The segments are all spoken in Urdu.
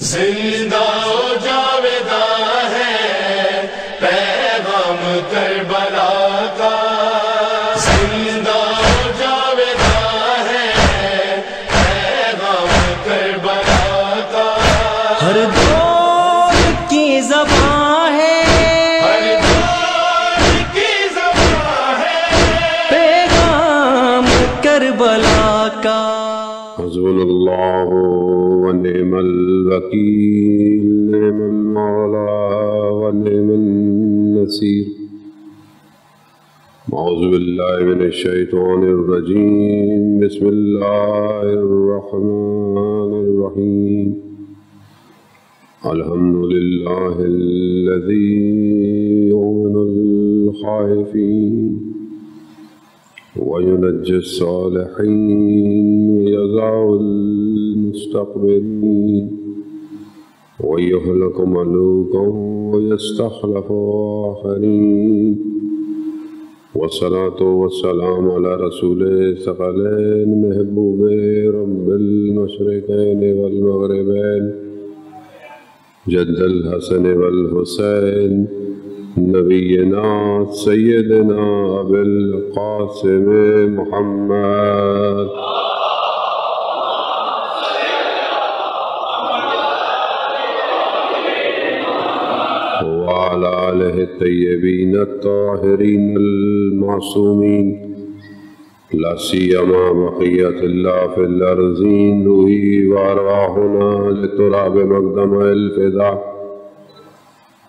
زندہ و جاویدہ ہے پیغام کربلا کا، زندہ و جاویدہ ہے پیغام کربلا کا، ہر دور کی زبان ہے، ہر دور کی زبان ہے پیغام کربلا کا۔ حسبنا اللہ ونعم الوکیل، نعم المولا ونعم النصیر۔ اعوذ باللہ من الشیطان الرجیم، بسم اللہ الرحمن الرحیم۔ الحمد للہ الذی یؤمن الخائفین وينجي الصالحين ويضع المستقبلين ويهلك ملوكا ويستخلف آخرين، والصلاة والسلام على رسول الثقلين محبوب رب المشرقين والمغربين، جد الحسن والحسین، نبینا سیدنا ابی القاسم محمد وعلى آلہ الطیبین الطاہرین المعصومین، لا سیما بقیت اللہ فی الارضین، روحی وارواحنا لتراب مقدم الفداء،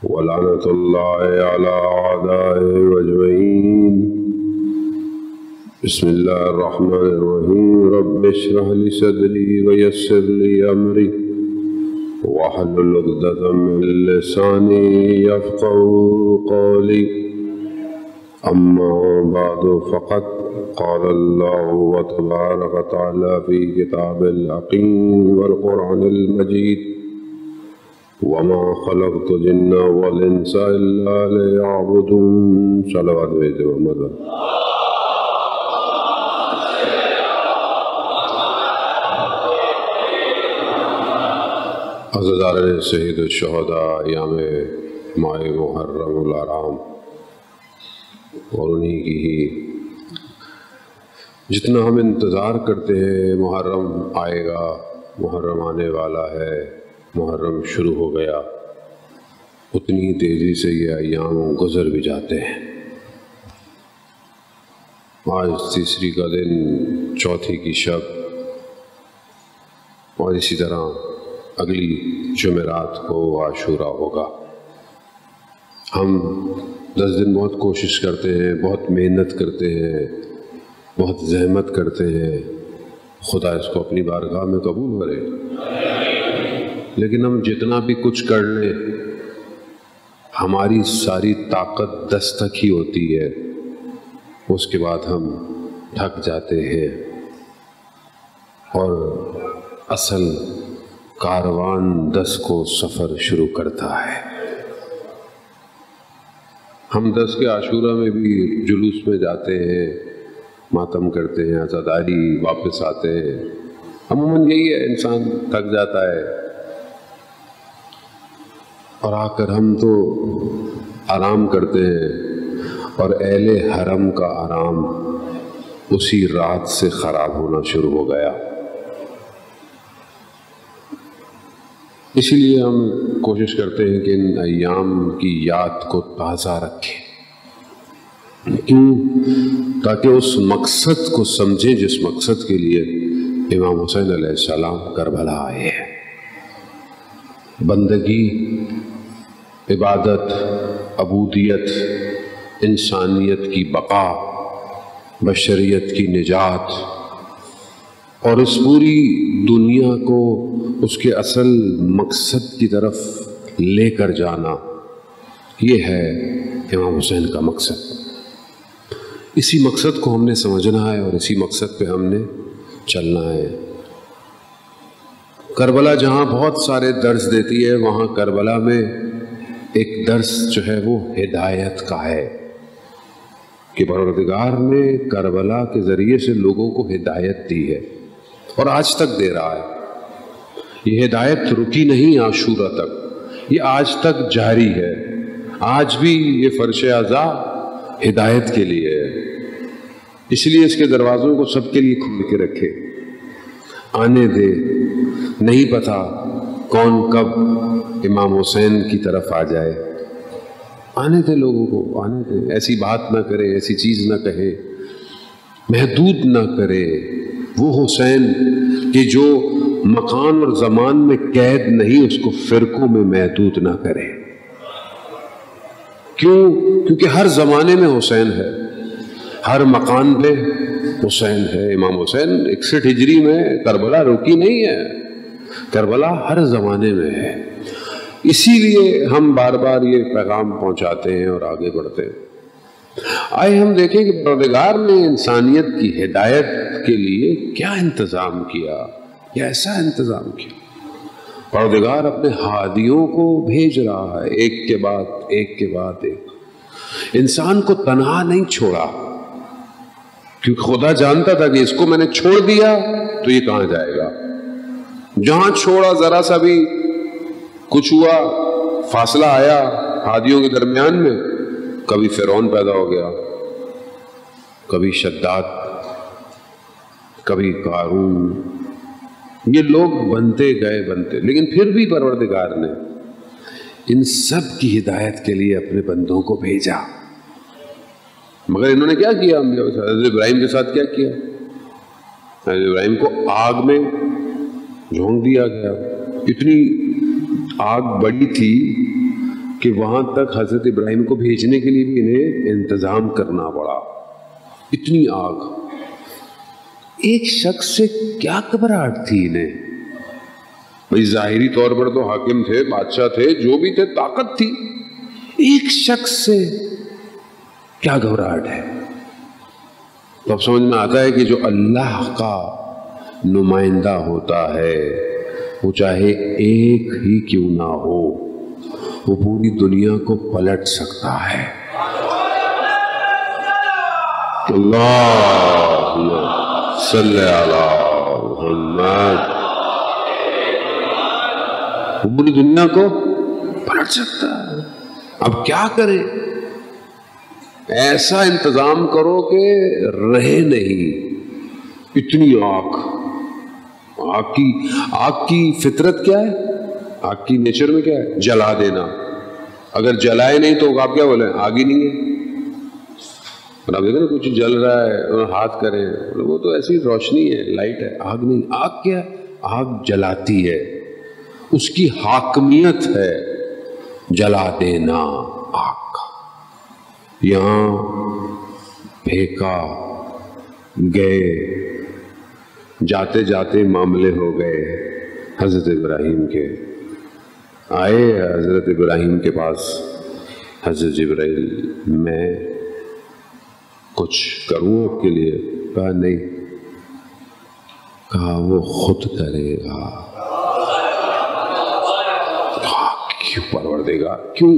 ولعنت اللہ علی اعدائہ اجمعین۔ بسم اللہ الرحمن الرحیم، رب اشرح لی صدری ویسر لی امری واحلل عقدۃ من لسانی یفقہوا قولی، اما بعد فقد قال اللہ تبارک وتعالی فی کتاب الحکیم والقرآن المجید، وما خلقت الجن والانس الا ليعبدون۔ صلوات بھیجے محمد۔ عزادارِ سید الشہداء ایام ماہ محرم الحرام، اور انہی کی ہی جتنا ہم انتظار کرتے ہیں محرم آئے گا، محرم آنے والا ہے، محرم شروع ہو گیا، اتنی تیزی سے یہ ایام گزر بھی جاتے ہیں۔ آج تیسری کا دن، چوتھی کی شب، اور اسی طرح اگلی جمعرات کو عاشورہ ہوگا۔ ہم 10 دن بہت کوشش کرتے ہیں، بہت محنت کرتے ہیں، بہت زحمت کرتے ہیں، خدا اس کو اپنی بارگاہ میں قبول کرے، لیکن ہم جتنا بھی کچھ کر لیں ہماری ساری طاقت 10 تک ہی ہوتی ہے، اس کے بعد ہم تھک جاتے ہیں، اور اصل کاروان 10 کو سفر شروع کرتا ہے۔ ہم 10 کے عاشورہ میں بھی جلوس میں جاتے ہیں، ماتم کرتے ہیں، عزاداری، واپس آتے ہیں، عموماً یہی ہے، انسان تھک جاتا ہے، اور آ کر ہم تو آرام کرتے ہیں، اور اہل حرم کا آرام اسی رات سے خراب ہونا شروع ہو گیا۔ اسی لیے ہم کوشش کرتے ہیں کہ ان ایام کی یاد کو تازہ رکھیں، کیوں؟ تاکہ اس مقصد کو سمجھیں جس مقصد کے لیے امام حسین علیہ السلام کربلا آئے ہیں۔ بندگی، عبادت، عبودیت، انسانیت کی بقا، بشریت کی نجات، اور اس پوری دنیا کو اس کے اصل مقصد کی طرف لے کر جانا، یہ ہے امام حسین کا مقصد۔ اسی مقصد کو ہم نے سمجھنا ہے، اور اسی مقصد پہ ہم نے چلنا ہے۔ کربلا جہاں بہت سارے درس دیتی ہے، وہاں کربلا میں ایک درس جو ہے وہ ہدایت کا ہے، کہ پروردگار نے کربلا کے ذریعے سے لوگوں کو ہدایت دی ہے، اور آج تک دے رہا ہے۔ یہ ہدایت رکی نہیں عاشورہ تک، یہ آج تک جاری ہے. آج بھی یہ فرش اعضا ہدایت کے لیے ہے، اس لیے اس کے دروازوں کو سب کے لیے کھول کے رکھے. آنے دے، نہیں پتا کون کب امام حسین کی طرف آ جائے. آنے دے لوگوں کو، آنے دے. ایسی بات نہ کرے، ایسی چیز نہ کہے، محدود نہ کرے. وہ حسین کہ جو مکان اور زمان میں قید نہیں، اس کو فرقوں میں محدود نہ کرے. کیوں؟ کیونکہ ہر زمانے میں حسین ہے، ہر مکان پہ حسین ہے. امام حسین 61 ہجری میں، کربلا رکی نہیں ہے، کربلا ہر زمانے میں ہے. اسی لیے ہم بار بار یہ پیغام پہنچاتے ہیں اور آگے بڑھتے ہیں. آئے ہم دیکھیں کہ پروردگار نے انسانیت کی ہدایت کے لیے کیا انتظام کیا، یا ایسا انتظام کیا. پروردگار اپنے ہادیوں کو بھیج رہا ہے، ایک کے بعد ایک کے بعد ایک. انسان کو تنہا نہیں چھوڑا، کیونکہ خدا جانتا تھا کہ اس کو میں نے چھوڑ دیا تو یہ کہاں جائے گا. جہاں چھوڑا ذرا سا بھی کچھ ہوا، فاصلہ آیا ہادیوں کے درمیان میں، کبھی فرعون پیدا ہو گیا، کبھی شداد، کبھی قارون. یہ لوگ بنتے گئے بنتے، لیکن پھر بھی پروردگار نے ان سب کی ہدایت کے لیے اپنے بندوں کو بھیجا. مگر انہوں نے کیا کیا؟ حضرت ابراہیم کے ساتھ کیا کیا؟ حضرت ابراہیم کو آگ میں جھونک دیا گیا. اتنی آگ بڑی تھی کہ وہاں تک حضرت ابراہیم کو بھیجنے کے لیے بھی انہیں انتظام کرنا پڑا. اتنی آگ. ایک شخص سے کیا گھبراہٹ تھی انہیں؟ بھئی ظاہری طور پر تو حاکم تھے، بادشاہ تھے، جو بھی تھے، طاقت تھی. ایک شخص سے کیا گھبراہٹ ہے؟ تو اب سمجھ میں آتا ہے کہ جو اللہ کا نمائندہ ہوتا ہے، وہ چاہے ایک ہی کیوں نہ ہو، وہ پوری دنیا کو پلٹ سکتا ہے. اللہم صلی علی محمد. وہ پوری دنیا کو پلٹ سکتا ہے. اب کیا کریں؟ ایسا انتظام کرو کہ رہے نہیں. اتنی آگ. آگ کی فطرت کیا ہے؟ آگ کی نیچر میں کیا ہے؟ جلا دینا. اگر جلائے نہیں تو آپ کیا بولیں؟ آگ ہی نہیں ہے. اور آپ دیکھیں نا کچھ جل رہا ہے اور ہاتھ کریں، وہ تو ایسی روشنی ہے، لائٹ ہے. آگ نہیں. آگ کیا ہے؟ آگ جلاتی ہے، اس کی حاکمیت ہے جلا دینا آگ کا. یہاں پھینکا گئے، جاتے جاتے معاملے ہو گئے حضرت ابراہیم کے. آئے حضرت ابراہیم کے پاس حضرت جبرائیل، میں کچھ کروں آپ کے لیے؟ کہا نہیں. کہا وہ خود کرے گا. کیوں پروردگار؟ کیوں؟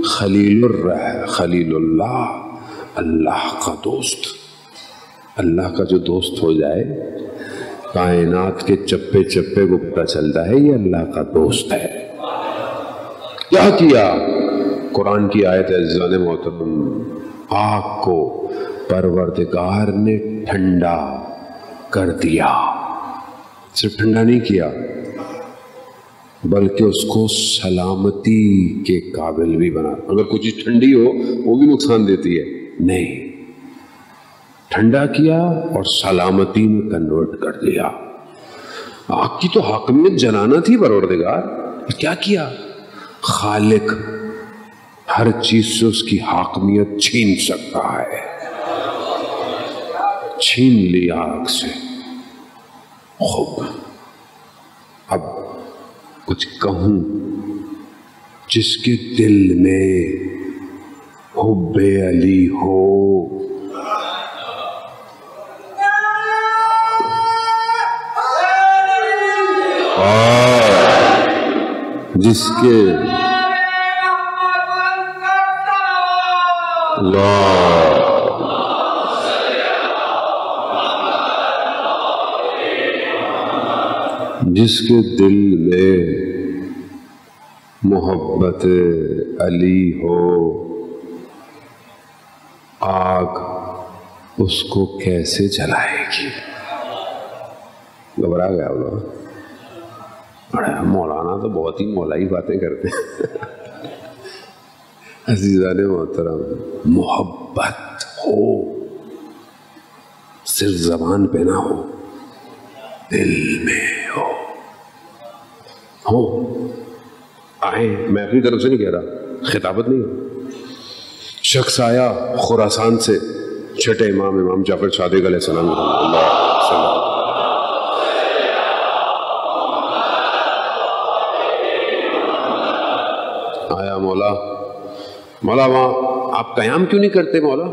خلیل خلیل اللہ، اللہ کا دوست. اللہ کا جو دوست ہو جائے، کائنات کے چپے چپے کو پتہ چلتا ہے یہ اللہ کا دوست ہے. کیا کیا؟ قرآن کی آیت ہے عزیزان محترم، آگ کو پروردگار نے ٹھنڈا کر دیا. صرف ٹھنڈا نہیں کیا، بلکہ اس کو سلامتی کے قابل بھی بنا. اگر کوئی چیز ٹھنڈی ہو وہ بھی نقصان دیتی ہے، نہیں، ٹھنڈا کیا اور سلامتی میں کنورٹ کر دیا. آگ کی تو حاکمیت جلانا تھی پروردگار. کیا کیا؟ خالق ہر چیز سے اس کی حاکمیت چھین سکتا ہے. چھین لیا آگ سے. خوب. اب کچھ کہوں، جس کے دل میں حب علی ہو، جس کے جس کے دل میں محبت علی ہو، آگ اس کو کیسے جلائے گی؟ گھبرا گیا وہ لوگ۔ مولانا تو بہت ہی مولائی باتیں کرتے ہیں۔ عزیزان محترم، محبت ہو، صرف زبان پہ نہ ہو، دل میں ہو۔ آئیں، میں اپنی طرف سے نہیں کہہ رہا، خطابت نہیں ہو۔ شخص آیا خراسان سے، چھٹے امام جعفر صادق علیہ السلام آیا، مولا وہاں آپ قیام کیوں نہیں کرتے؟ مولا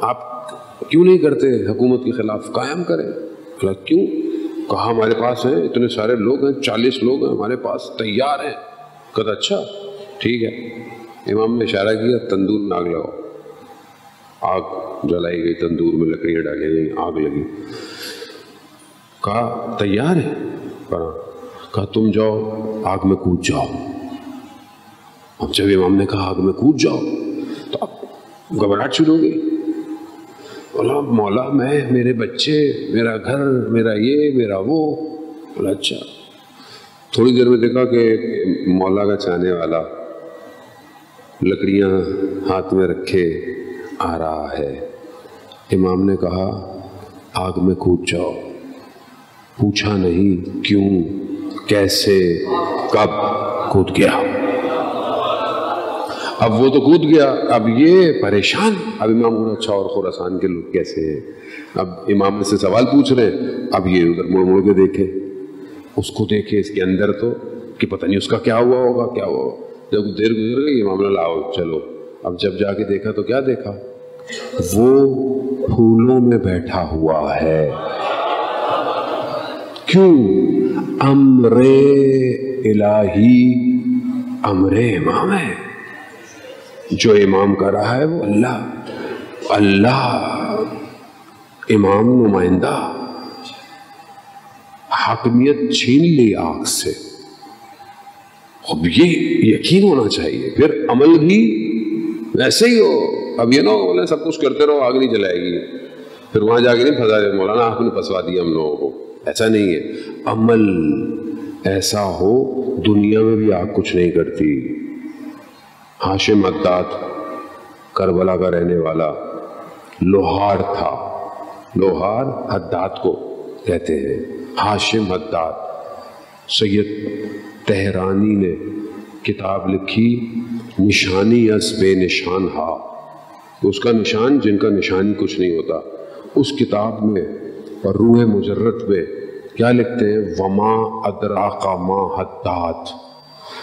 آپ کیوں نہیں کرتے حکومت کے خلاف؟ قیام کریں۔ کیوں؟ کہا ہمارے پاس ہیں اتنے سارے لوگ ہیں، 40 لوگ ہیں ہمارے پاس، تیار ہیں۔ کہا اچھا ٹھیک ہے۔ امام نے اشارہ کیا، تندور میں آگ لگاؤ۔ آگ جلائی گئی، تندور میں لکڑیاں ڈالی گئی، آگ لگی۔ کہا تیار ہے؟ کہا تم جاؤ آگ میں کود جاؤ۔ اب جب امام نے کہا آگ میں کود جاؤ تو اب گھبراہٹ شروع ہو گئی۔ بولا مولا میں، میرے بچے، میرا گھر، میرا یہ، میرا وہ۔ بولا اچھا۔ تھوڑی دیر میں دیکھا کہ مولا کا چاہنے والا لکڑیاں ہاتھ میں رکھے آ رہا ہے۔ امام نے کہا آگ میں کود جاؤ۔ پوچھا نہیں کیوں، کیسے، کب، کود گیا۔ اب وہ تو کود گیا، اب یہ پریشان۔ اب امام کو اچھا اور خراسان کے لوگ کیسے ہیں؟ اب امام سے سوال پوچھ رہے ہیں، اب یہ ادھر مڑ مڑ کے دیکھے، اس کو دیکھے، اس کے اندر تو کہ پتہ نہیں اس کا کیا ہوا ہوگا، کیا ہوا ہوگا۔ جب دیر گزر گئی، امام نے لاؤ چلو۔ اب جب جا کے دیکھا تو کیا دیکھا؟ وہ پھولوں میں بیٹھا ہوا ہے۔ کیوں؟ امر الہی، امر امام ہے۔ جو امام کر رہا ہے وہ اللہ امام نمائندہ، حاکمیت چھین لی آگ سے۔ اب یہ یقین ہونا چاہیے، پھر عمل بھی ویسے ہی ہو۔ اب یہ نہ ہو سب کچھ کرتے رہو آگ نہیں جلائے گی، پھر وہاں جا کے نہیں پھنسا جائے مولانا آپ نے پھنسوا دیا ہم لوگوں کو۔ ایسا نہیں ہے، عمل ایسا ہو دنیا میں بھی آگ کچھ نہیں کرتی۔ ہاشم حداد کربلا کا رہنے والا لوہار تھا، لوہار حداد کو کہتے ہیں، ہاشم حداد۔ سید تہرانی نے کتاب لکھی نشانی از بے نشان ہا، اس کا نشان جن کا نشان کچھ نہیں ہوتا۔ اس کتاب میں اور روح مجرد میں کیا لکھتے ہیں؟ وما ادراک ما حداد،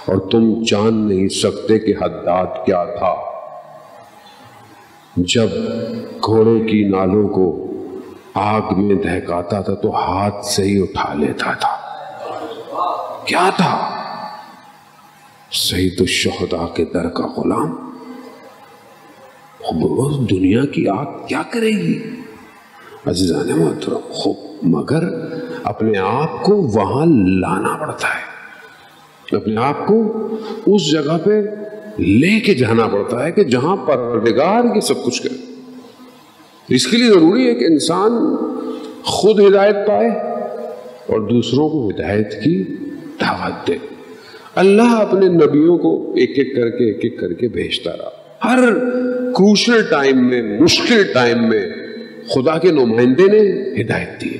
اور تم جان نہیں سکتے کہ حداد کیا تھا۔ جب گھوڑے کی نالوں کو آگ میں دہکاتا تھا تو ہاتھ سے ہی اٹھا لیتا تھا۔ کیا تھا؟ سید الشہداء کے در کا غلام۔ دنیا کی آگ کیا کرے گی عزیزان محترم؟ خوب، مگر اپنے آپ کو وہاں لانا پڑتا ہے، اپنے آپ کو اس جگہ پہ لے کے جانا پڑتا ہے کہ جہاں پروردگار یہ سب کچھ کرے۔ اس کے لیے ضروری ہے کہ انسان خود ہدایت پائے اور دوسروں کو ہدایت کی دعوت دے۔ اللہ اپنے نبیوں کو ایک ایک کر کے بھیجتا رہا۔ ہر کروشل ٹائم میں، مشکل ٹائم میں خدا کے نمائندے نے ہدایت دی۔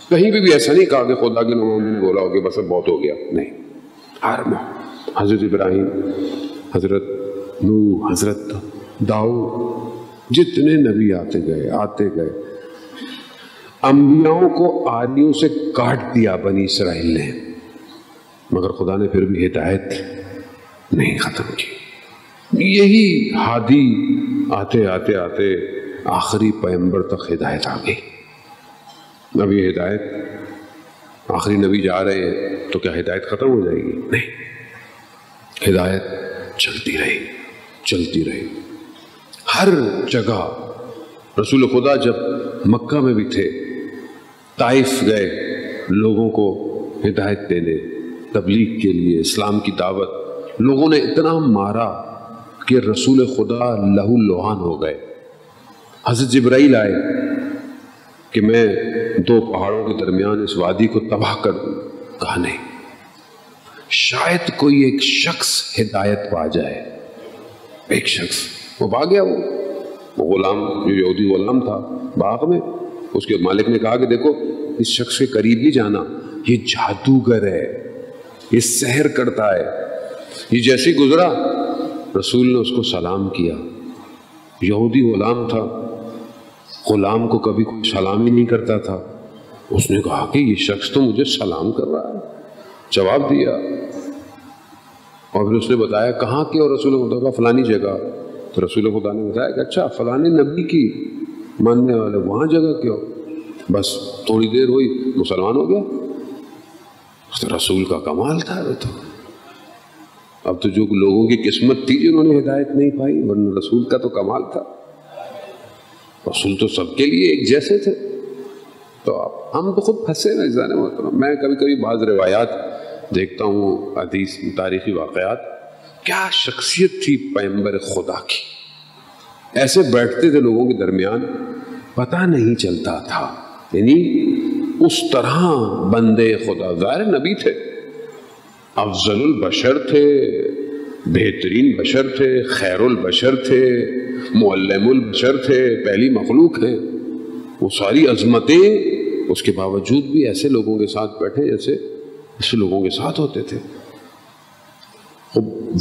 کہیں بھی ایسا نہیں کہا کہ خدا کے نمائندے نے بولا ہو کہ بس اب بہت ہو گیا، نہیں۔ ہر حضرت ابراہیم، حضرت نوح، حضرت داؤد، جتنے نبی آتے گئے، انبیاءوں کو آریوں سے کاٹ دیا بنی اسرائیل نے، مگر خدا نے پھر بھی ہدایت نہیں ختم کی۔ یہی ہادی آتے آخری پیغمبر تک ہدایت آ گئی۔ اب یہ ہدایت، آخری نبی جا رہے ہیں تو کیا ہدایت ختم ہو جائے گی؟ نہیں، ہدایت چلتی رہی ہر جگہ۔ رسول خدا جب مکہ میں بھی تھے، طائف گئے، لوگوں کو ہدایت دینے، تبلیغ کے لیے، اسلام کی دعوت، لوگوں نے اتنا مارا کہ رسول خدا لہو لوہان ہو گئے۔ حضرت جبرائیل آئے کہ میں 2 پہاڑوں کے درمیان اس وادی کو تباہ کر دوں، کہا نہیں، شاید کوئی ایک شخص ہدایت پا جائے، ایک شخص۔ وہ بھاگ گیا، وہ غلام، جو یہودی غلام تھا باغ میں، اس کے مالک نے کہا کہ دیکھو اس شخص کے قریب نہیں جانا، یہ جادوگر ہے، یہ سحر کرتا ہے۔ یہ جیسے ہی گزرا رسول نے اس کو سلام کیا، یہودی غلام تھا، غلام کو کبھی کوئی سلام ہی نہیں کرتا تھا۔ اس نے کہا کہ یہ شخص تو مجھے سلام کر رہا ہے، جواب دیا، اور پھر اس نے بتایا کہاں کے، اور رسول خدا کا فلانی جگہ۔ تو رسول خدا نے بتایا کہ اچھا فلانے نبی کی ماننے والے وہاں جگہ کیوں؟ بس تھوڑی دیر ہوئی مسلمان ہو گیا۔ تو رسول کا کمال تھا وہ تو۔ اب تو جو لوگوں کی قسمت تھی جنہوں نے ہدایت نہیں پائی، ورنہ رسول کا تو کمال تھا۔ رسول تو سب کے لیے ایک جیسے تھے۔ تو ہم تو خود پھنسے نا جانے محترم۔ میں کبھی کبھی بعض روایات دیکھتا ہوں، حدیث، تاریخی واقعات، کیا شخصیت تھی پیغمبر خدا کی، ایسے بیٹھتے تھے لوگوں کے درمیان، پتہ نہیں چلتا تھا، یعنی اس طرح بندے خدا، ظاہر نبی تھے، افضل البشر تھے، بہترین بشر تھے، خیر البشر تھے، معلم البشر تھے، پہلی مخلوق ہیں، وہ ساری عظمتیں، اس کے باوجود بھی ایسے لوگوں کے ساتھ بیٹھے جیسے لوگوں کے ساتھ ہوتے تھے۔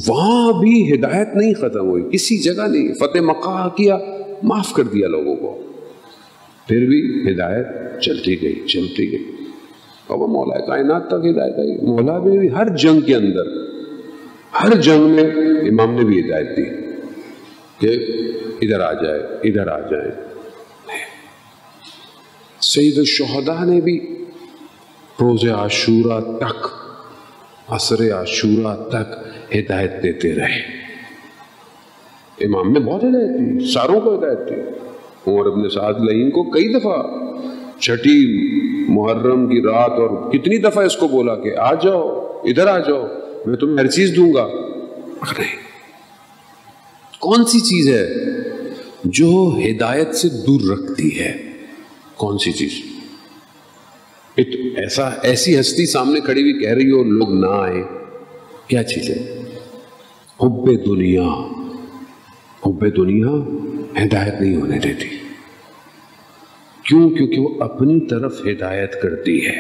وہاں بھی ہدایت نہیں ختم ہوئی، کسی جگہ نہیں، فتح مکہ کیا، معاف کر دیا لوگوں کو، پھر بھی ہدایت چلتی گئی، اور وہ مولا کائنات تک ہدایت آئی۔ مولا نے بھی ہر جنگ کے اندر، ہر جنگ میں امام نے بھی ہدایت دی کہ ادھر آ جائے۔ سید الشہداء نے بھی روز عاشوراء تک، عصر عاشوراء تک ہدایت دیتے رہے۔ امام نے بہت ہدایت دی، ساروں کو ہدایت دی۔ عمر ابن سعد لعین کو کئی دفعہ چھٹی محرم کی رات، اور کتنی دفعہ اس کو بولا کہ آ جاؤ، ادھر آ جاؤ، میں تمہیں ہر چیز دوں گا۔ نہیں، کون سی چیز ہے جو ہدایت سے دور رکھتی ہے؟ کون سی چیز؟ ایسی ہستی سامنے کھڑی ہوئی کہہ رہی ہو لوگ نہ آئے، کیا چیز ہے؟ حب دنیا ہدایت نہیں ہونے دیتی۔ کیوں؟ کیونکہ وہ اپنی طرف ہدایت کرتی ہے۔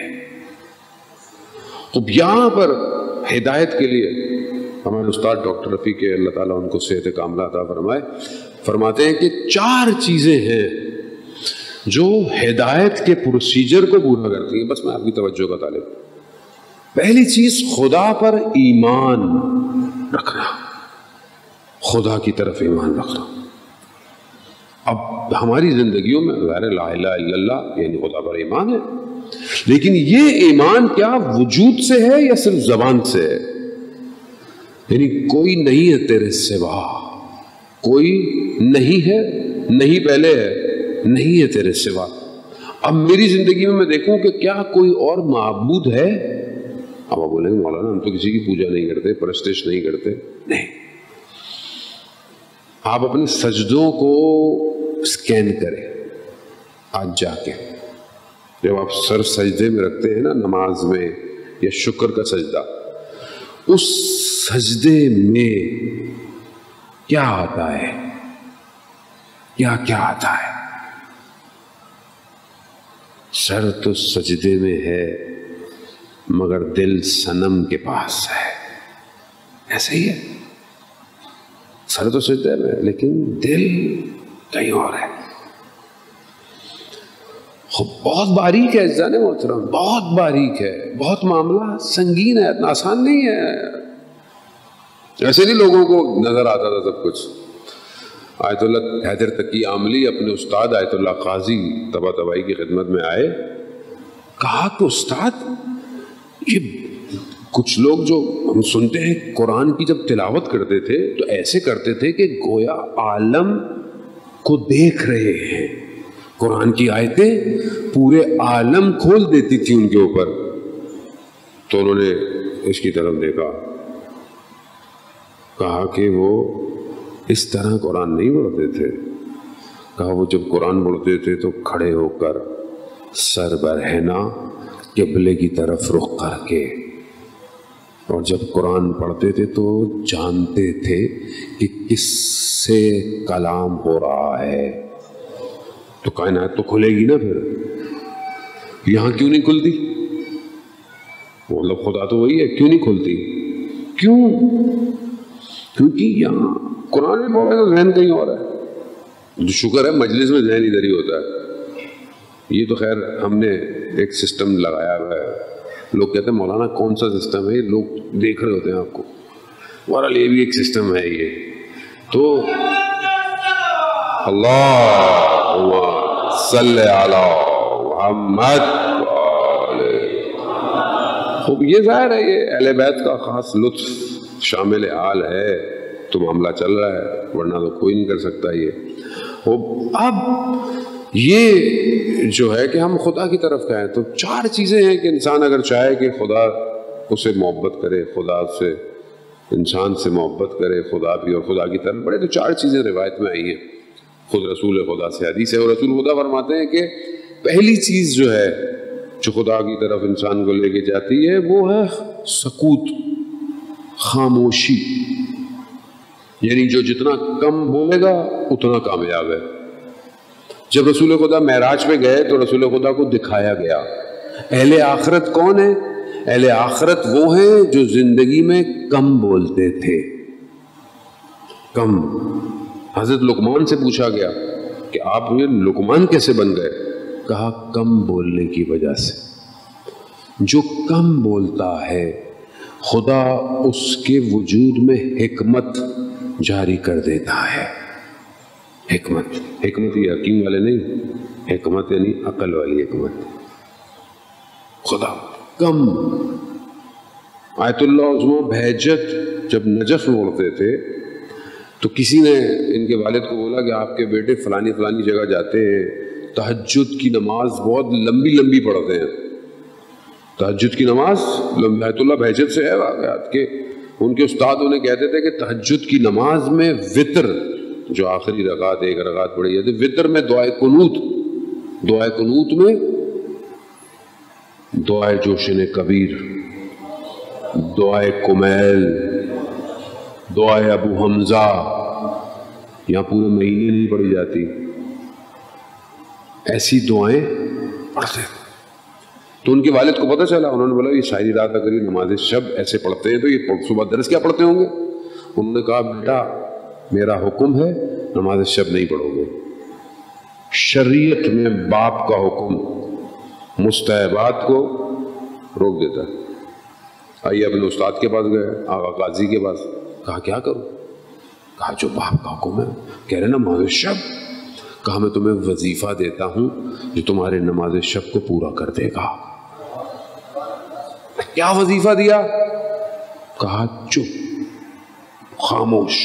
اب یہاں پر ہدایت کے لیے ہمارے استاد ڈاکٹر رفیع کے اللہ تعالیٰ ان کو صحت کاملہ عطا فرمائے، فرماتے ہیں کہ 4 چیزیں ہیں جو ہدایت کے پروسیجر کو پورا کرتی ہیں۔ بس میں آپ کی توجہ کا طالب ہوں۔ پہلی چیز خدا پر ایمان رکھنا، خدا کی طرف ایمان رکھنا۔ اب ہماری زندگیوں میں لا الہ الا اللہ یعنی خدا پر ایمان ہے، لیکن یہ ایمان کیا وجود سے ہے یا صرف زبان سے ہے؟ یعنی کوئی نہیں ہے تیرے سوا، کوئی نہیں ہے، نہیں پہلے ہے، نہیں ہے تیرے سوا۔ اب میری زندگی میں دیکھوں کہ کیا کوئی اور معبود ہے؟ اب آپ بولیں گے مولانا ہم تو کسی کی پوجا نہیں کرتے، پرستش نہیں کرتے۔ نہیں، آپ اپنے سجدوں کو سکین کریں آج جا کے، جب آپ سر سجدے میں رکھتے ہیں نا نماز میں یا شکر کا سجدہ، اس سجدے میں کیا آتا ہے، کیا آتا ہے؟ سر تو سجدے میں ہے مگر دل صنم کے پاس ہے، ایسے ہی ہے، سر تو سجدے میں لیکن دل کہیں اور ہے۔ بہت باریک ہے جانے محترم، بہت باریک ہے، بہت معاملہ سنگین ہے، اتنا آسان نہیں ہے۔ ایسے نہیں لوگوں کو نظر آتا تھا سب کچھ۔ آیت اللہ حیدر تقی عاملی اپنے استاد آیت اللہ قاضی طباطبائی کی خدمت میں آئے، کہا کہ استاد یہ کچھ لوگ جو ہم سنتے ہیں قرآن کی جب تلاوت کرتے تھے تو ایسے کرتے تھے کہ گویا عالم کو دیکھ رہے ہیں، قرآن کی آیتیں پورے عالم کھول دیتی تھی ان کے اوپر۔ تو انہوں نے اس کی طرف دیکھا، کہا کہ وہ اس طرح قرآن نہیں پڑھتے تھے. کہا وہ جب قرآن پڑھتے تھے تو کھڑے ہو کر سر برہنہ قبلے کی طرف رخ کر کے، اور جب قرآن پڑھتے تھے تو جانتے تھے کہ کس سے کلام ہو رہا ہے. تو کائنات تو کھلے گی نا، پھر یہاں کیوں نہیں کھلتی؟ مطلب خدا تو وہی ہے، کیوں نہیں کھلتی؟ کیوں؟ کیونکہ یہاں قرآن میں پڑھے تو ذہن کہیں اور ہے. شکر ہے مجلس میں ذہن ادھر ہی ہوتا ہے. یہ تو خیر ہم نے ایک سسٹم لگایا ہوا ہے. لوگ کہتے ہیں مولانا کون سا سسٹم ہے؟ لوگ دیکھ رہے ہوتے ہیں آپ کو. بہرحال یہ بھی ایک سسٹم ہے. یہ تو اللہم صلی علی محمد. خوب یہ ظاہر ہے یہ اہل بیت کا خاص لطف شامل حال ہے تو معاملہ چل رہا ہے، ورنہ تو کوئی نہیں کر سکتا. یہ اب یہ جو ہے کہ ہم خدا کی طرف کہیں تو 4 چیزیں ہیں کہ انسان اگر چاہے کہ خدا اسے محبت کرے، خدا سے انسان سے محبت کرے، خدا بھی اور خدا کی طرف بڑھے، تو 4 چیزیں روایت میں آئی ہیں. خود رسول خدا سے حدیث ہے، اور رسول خدا فرماتے ہیں کہ پہلی چیز جو ہے جو خدا کی طرف انسان کو لے کے جاتی ہے وہ ہے سکوت، خاموشی. یعنی جو جتنا کم بولے گا اتنا کامیاب ہے. جب رسول خدا معراج پہ گئے تو رسول خدا کو دکھایا گیا. اہل آخرت کون ہے؟ اہل آخرت وہ ہیں جو زندگی میں کم بولتے تھے. کم. حضرت لقمان سے پوچھا گیا کہ آپ یہ لقمان کیسے بن گئے؟ کہا کم بولنے کی وجہ سے. جو کم بولتا ہے خدا اس کے وجود میں حکمت جاری کر دیتا ہے. حکمت یہ حکیم والے نہیں، حکمت یعنی عقل والی حکمت. خدا کم. آیت اللہ عظمہ بہجت جب نجف اڑتے تھے تو کسی نے ان کے والد کو بولا کہ آپ کے بیٹے فلانی فلانی جگہ جاتے ہیں، تہجد کی نماز بہت لمبی لمبی پڑھتے ہیں. تہجد کی نماز آیت اللہ بہجت سے ہے واقعات کہ ان کے استاد انہیں کہتے تھے کہ تہجد کی نماز میں وطر جو آخری رکعت 1 رکعت پڑھی جاتی، وطر میں دعائے قنوت میں دعائے جوشن کبیر، دعائے کمیل، دعائے ابو حمزہ، یہاں پورے مہینے نہیں پڑھی جاتی، ایسی دعائیں پڑھتے. تو ان کے والد کو پتہ چلا، انہوں نے بولا یہ شاعری رات اگر یہ نماز شب ایسے پڑھتے ہیں تو یہ صبح درس کیا پڑھتے ہوں گے؟ انہوں نے کہا بیٹا میرا حکم ہے نماز شب نہیں پڑھو گے. شریعت میں باپ کا حکم مستحبات کو روک دیتا ہے. آئیے اپنے استاد کے پاس گئے، آقا قاضی کے پاس. کہا کیا کروں؟ کہا جو باپ کا حکم ہے. کہہ رہے نماز شب. کہا میں تمہیں وظیفہ دیتا ہوں جو تمہارے نماز شب کو پورا کر دے گا. کیا وظیفہ دیا؟ کہا چپ، خاموش،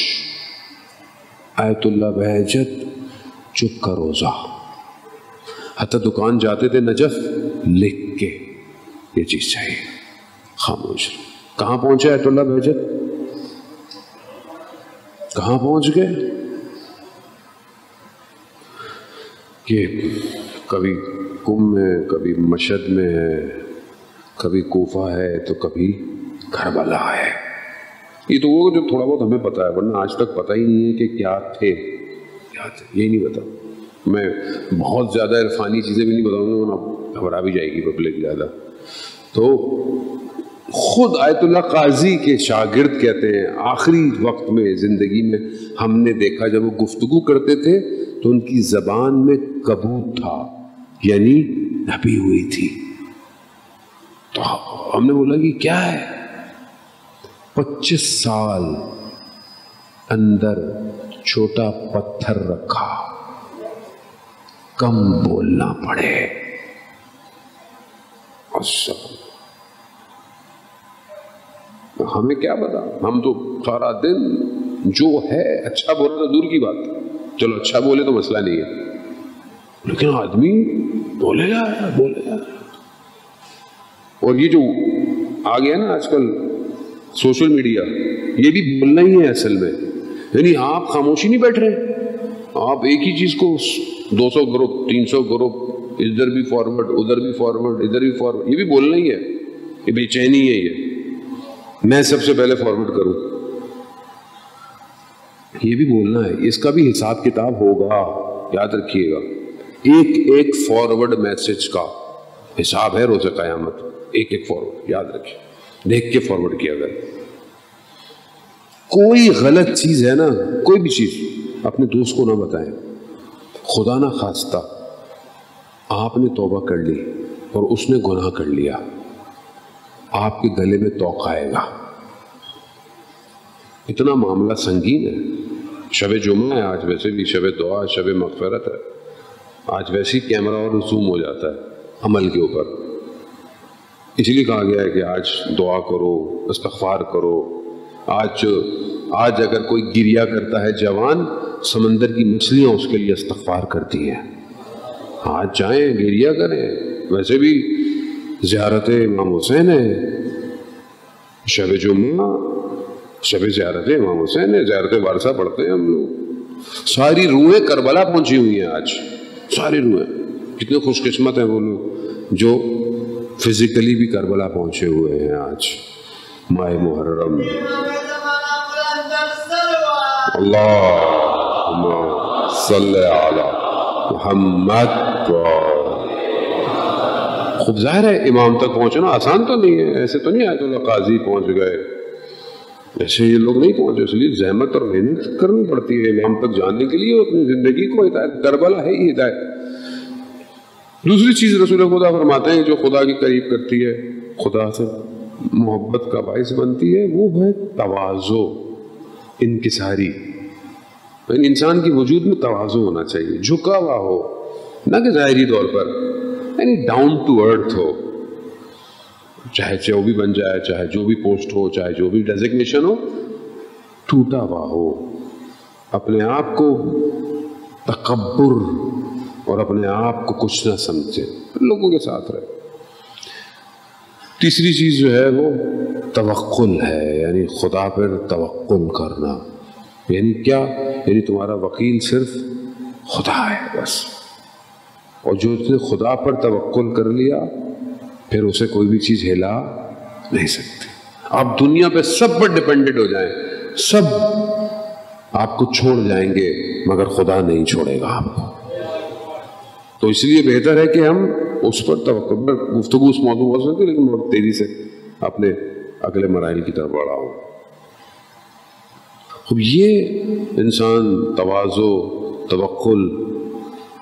آیت اللہ بہجت، چپ کا روزہ. حتی دکان جاتے تھے نجف لکھ کے یہ چیز چاہیے، خاموش. کہاں پہنچے آیت اللہ بہجت؟ کہاں پہنچ گئے کہ کبھی قم میں، کبھی مشہد میں ہے، کبھی کوفہ ہے تو کبھی کربلا ہے. یہ تو وہ جو تھوڑا بہت ہمیں پتا ہے، ورنہ آج تک پتہ ہی نہیں ہے کہ کیا تھے، یہی نہیں پتا. میں بہت زیادہ عرفانی چیزیں بھی نہیں بتاؤں گا ورنہ گھبرا بھی جائے گی پبلک زیادہ. تو خود آیت اللہ قاضی کے شاگرد کہتے ہیں آخری وقت میں زندگی میں ہم نے دیکھا جب وہ گفتگو کرتے تھے تو ان کی زبان میں کبوت تھا، یعنی نبی ہوئی تھی. تو ہم نے بولا کہ کیا ہے؟ 25 سال اندر چھوٹا پتھر رکھا، کم بولنا پڑے. ہمیں کیا پتا، ہم تو سارا دن جو ہے اچھا بولنا تو دور کی بات، چلو اچھا بولے تو مسئلہ نہیں ہے، لیکن آدمی بولے گا. اور یہ جو آ گیا نا آج کل سوشل میڈیا، یہ بھی بولنا ہی ہے اصل میں. یعنی آپ خاموشی نہیں بیٹھ رہے، آپ ایک ہی چیز کو 200 گروپ 300 گروپ ادھر بھی فارورڈ ادھر بھی فارورڈ ادھر بھی فارورڈ، یہ بھی بولنا ہی ہے. یہ بے چینی ہے، یہ میں سب سے پہلے فارورڈ کروں، یہ بھی بولنا ہے. اس کا بھی حساب کتاب ہوگا، یاد رکھیے گا. ایک ایک فارورڈ میسج کا حساب ہے روز قیامت. ایک ایک فارورڈ یاد رکھیے، دیکھ کے فارورڈ کیا اگر کوئی غلط چیز ہے نا، کوئی بھی چیز اپنے دوست کو نہ بتائیں. خدا نہ خواستہ آپ نے توبہ کر لی اور اس نے گناہ کر لیا، آپ کے گلے میں توق آئے گا. اتنا معاملہ سنگین ہے. شب جمعہ ہے آج، ویسے بھی شب دعا شب مغفرت ہے. آج ویسے ہی کیمرہ اور زوم ہو جاتا ہے عمل کے اوپر. اس لیے کہا گیا ہے کہ آج دعا کرو، استغفار کرو. آج اگر کوئی گریا کرتا ہے جوان، سمندر کی مچھلیاں اس کے لیے استغفار کرتی ہیں. آج جائیں گریا کریں. ویسے بھی زیارت امام حسین ہے، شب جمعہ شب زیارت امام حسین ہے، زیارت وارثہ پڑھتے ہیں ہم لوگ. ساری روحیں کربلا پہنچی ہوئی ہیں آج، ساری روحیں. کتنے خوش قسمت ہیں وہ لوگ جو فزیکلی بھی کربلا پہنچے ہوئے ہیں آج. ماہ محرم. اللہم صلی علی محمد. خوب ظاہر ہے امام تک پہنچنا آسان تو نہیں ہے، ایسے تو نہیں آیت اللہ قاضی پہنچ گئے، ایسے یہ لوگ نہیں پہنچے. اس لیے زحمت اور محنت کرنی پڑتی ہے امام تک جانے کے لیے. اپنی زندگی کو ہدایت، کربلا ہے ہی ہدایت. دوسری چیز رسول خدا فرماتے ہیں جو خدا کے قریب کرتی ہے، خدا سے محبت کا باعث بنتی ہے، وہ ہے تواضع، انکساری. یعنی انسان کی وجود میں تواضع ہونا چاہیے، جھکا ہوا ہو، نہ کہ ظاہری طور پر، یعنی ڈاؤن ٹو ارتھ ہو. چاہے جو بھی بن جائے، چاہے جو بھی پوسٹ ہو، چاہے جو بھی ڈیزگنیشن ہو، ٹوٹا ہوا ہو. اپنے آپ کو تکبر اور اپنے آپ کو کچھ نہ سمجھے، لوگوں کے ساتھ رہے. تیسری چیز جو ہے وہ توکل ہے، یعنی خدا پر توکل کرنا. یعنی کیا؟ یعنی تمہارا وکیل صرف خدا ہے بس. اور جو اس نے خدا پر توکل کر لیا پھر اسے کوئی بھی چیز ہلا نہیں سکتی. آپ دنیا پہ سب پر ڈیپینڈنٹ ہو جائیں، سب آپ کو چھوڑ جائیں گے مگر خدا نہیں چھوڑے گا آپ کو. تو اس لیے بہتر ہے کہ ہم اس پر توکل. گفتگو اس موضوع ہو سکتی لیکن بہت تیزی سے اپنے اگلے مراحل کی طرف بڑھا ہوں. اب یہ انسان تواضع، توکل،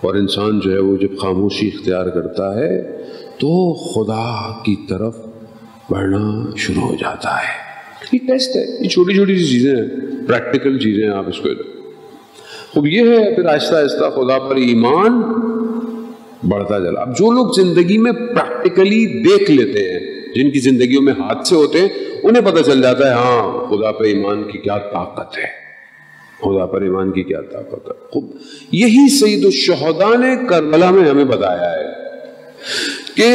اور انسان جو ہے وہ جب خاموشی اختیار کرتا ہے تو خدا کی طرف بڑھنا شروع ہو جاتا ہے. یہ ٹیسٹ ہے، یہ چھوٹی چھوٹی سی چیزیں ہیں، پریکٹیکل چیزیں ہیں. آپ اس کو اب یہ ہے پھر آہستہ آہستہ خدا پر ایمان بڑھتا چلا. اب جو لوگ زندگی میں پریکٹیکلی دیکھ لیتے ہیں، جن کی زندگیوں میں حادثے ہوتے ہیں، انہیں پتہ چل جاتا ہے ہاں خدا پہ ایمان کی کیا طاقت ہے، خدا پر ایمان کی کیا طاقت ہے. خوب یہی سید الشہداء نے کربلا میں ہمیں بتایا ہے کہ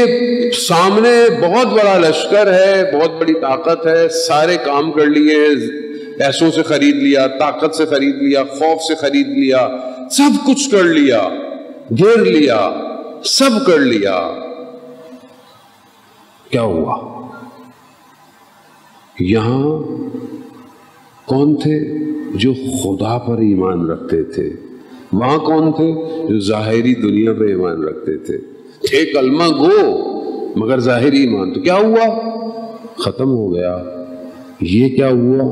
سامنے بہت بڑا لشکر ہے، بہت بڑی طاقت ہے، سارے کام کر لیے، پیسوں سے خرید لیا، طاقت سے خرید لیا، خوف سے خرید لیا، سب کچھ کر لیا، گھیر لیا، سب کر لیا. کیا ہوا؟ یہاں کون تھے جو خدا پر ایمان رکھتے تھے؟ وہاں کون تھے جو ظاہری دنیا پہ ایمان رکھتے تھے؟ تھے کلمہ گو مگر ظاہری ایمان. تو کیا ہوا؟ ختم ہو گیا. یہ کیا ہوا؟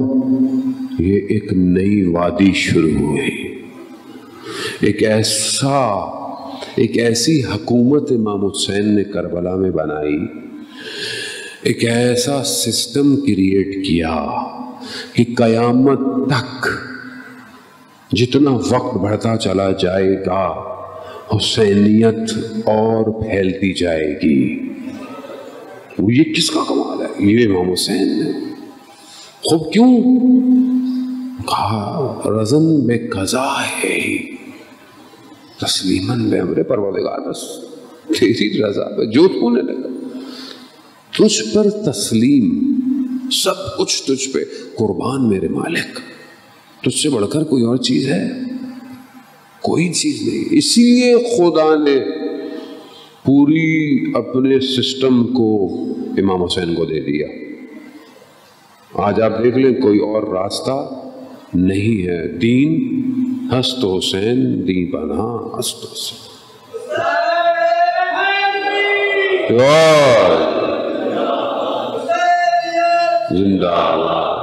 یہ ایک نئی وادی شروع ہوئی. ایک ایسی حکومت امام حسین نے کربلا میں بنائی، ایک ایسا سسٹم کریٹ کیا کہ قیامت تک جتنا وقت بڑھتا چلا جائے گا حسینیت اور پھیلتی جائے گی. یہ کس کا کمال ہے؟ یہ امام حسین نے. خوب کیوں کہا؟ رزن میں قضا ہے تسلیماً بے امر پروردگار، بس تیری رضا پہ جو ہونے لگا. تجھ پر تسلیم، سب کچھ تجھ پہ قربان میرے مالک، تجھ سے بڑھ کر کوئی اور چیز ہے؟ کوئی چیز نہیں۔ اسی لیے خدا نے پوری اپنے سسٹم کو امام حسین کو دے دیا۔ آج آپ دیکھ لیں کوئی اور راستہ نہیں ہے۔ دین ہست حسین دی بنا ہست حسین، زندہ باد۔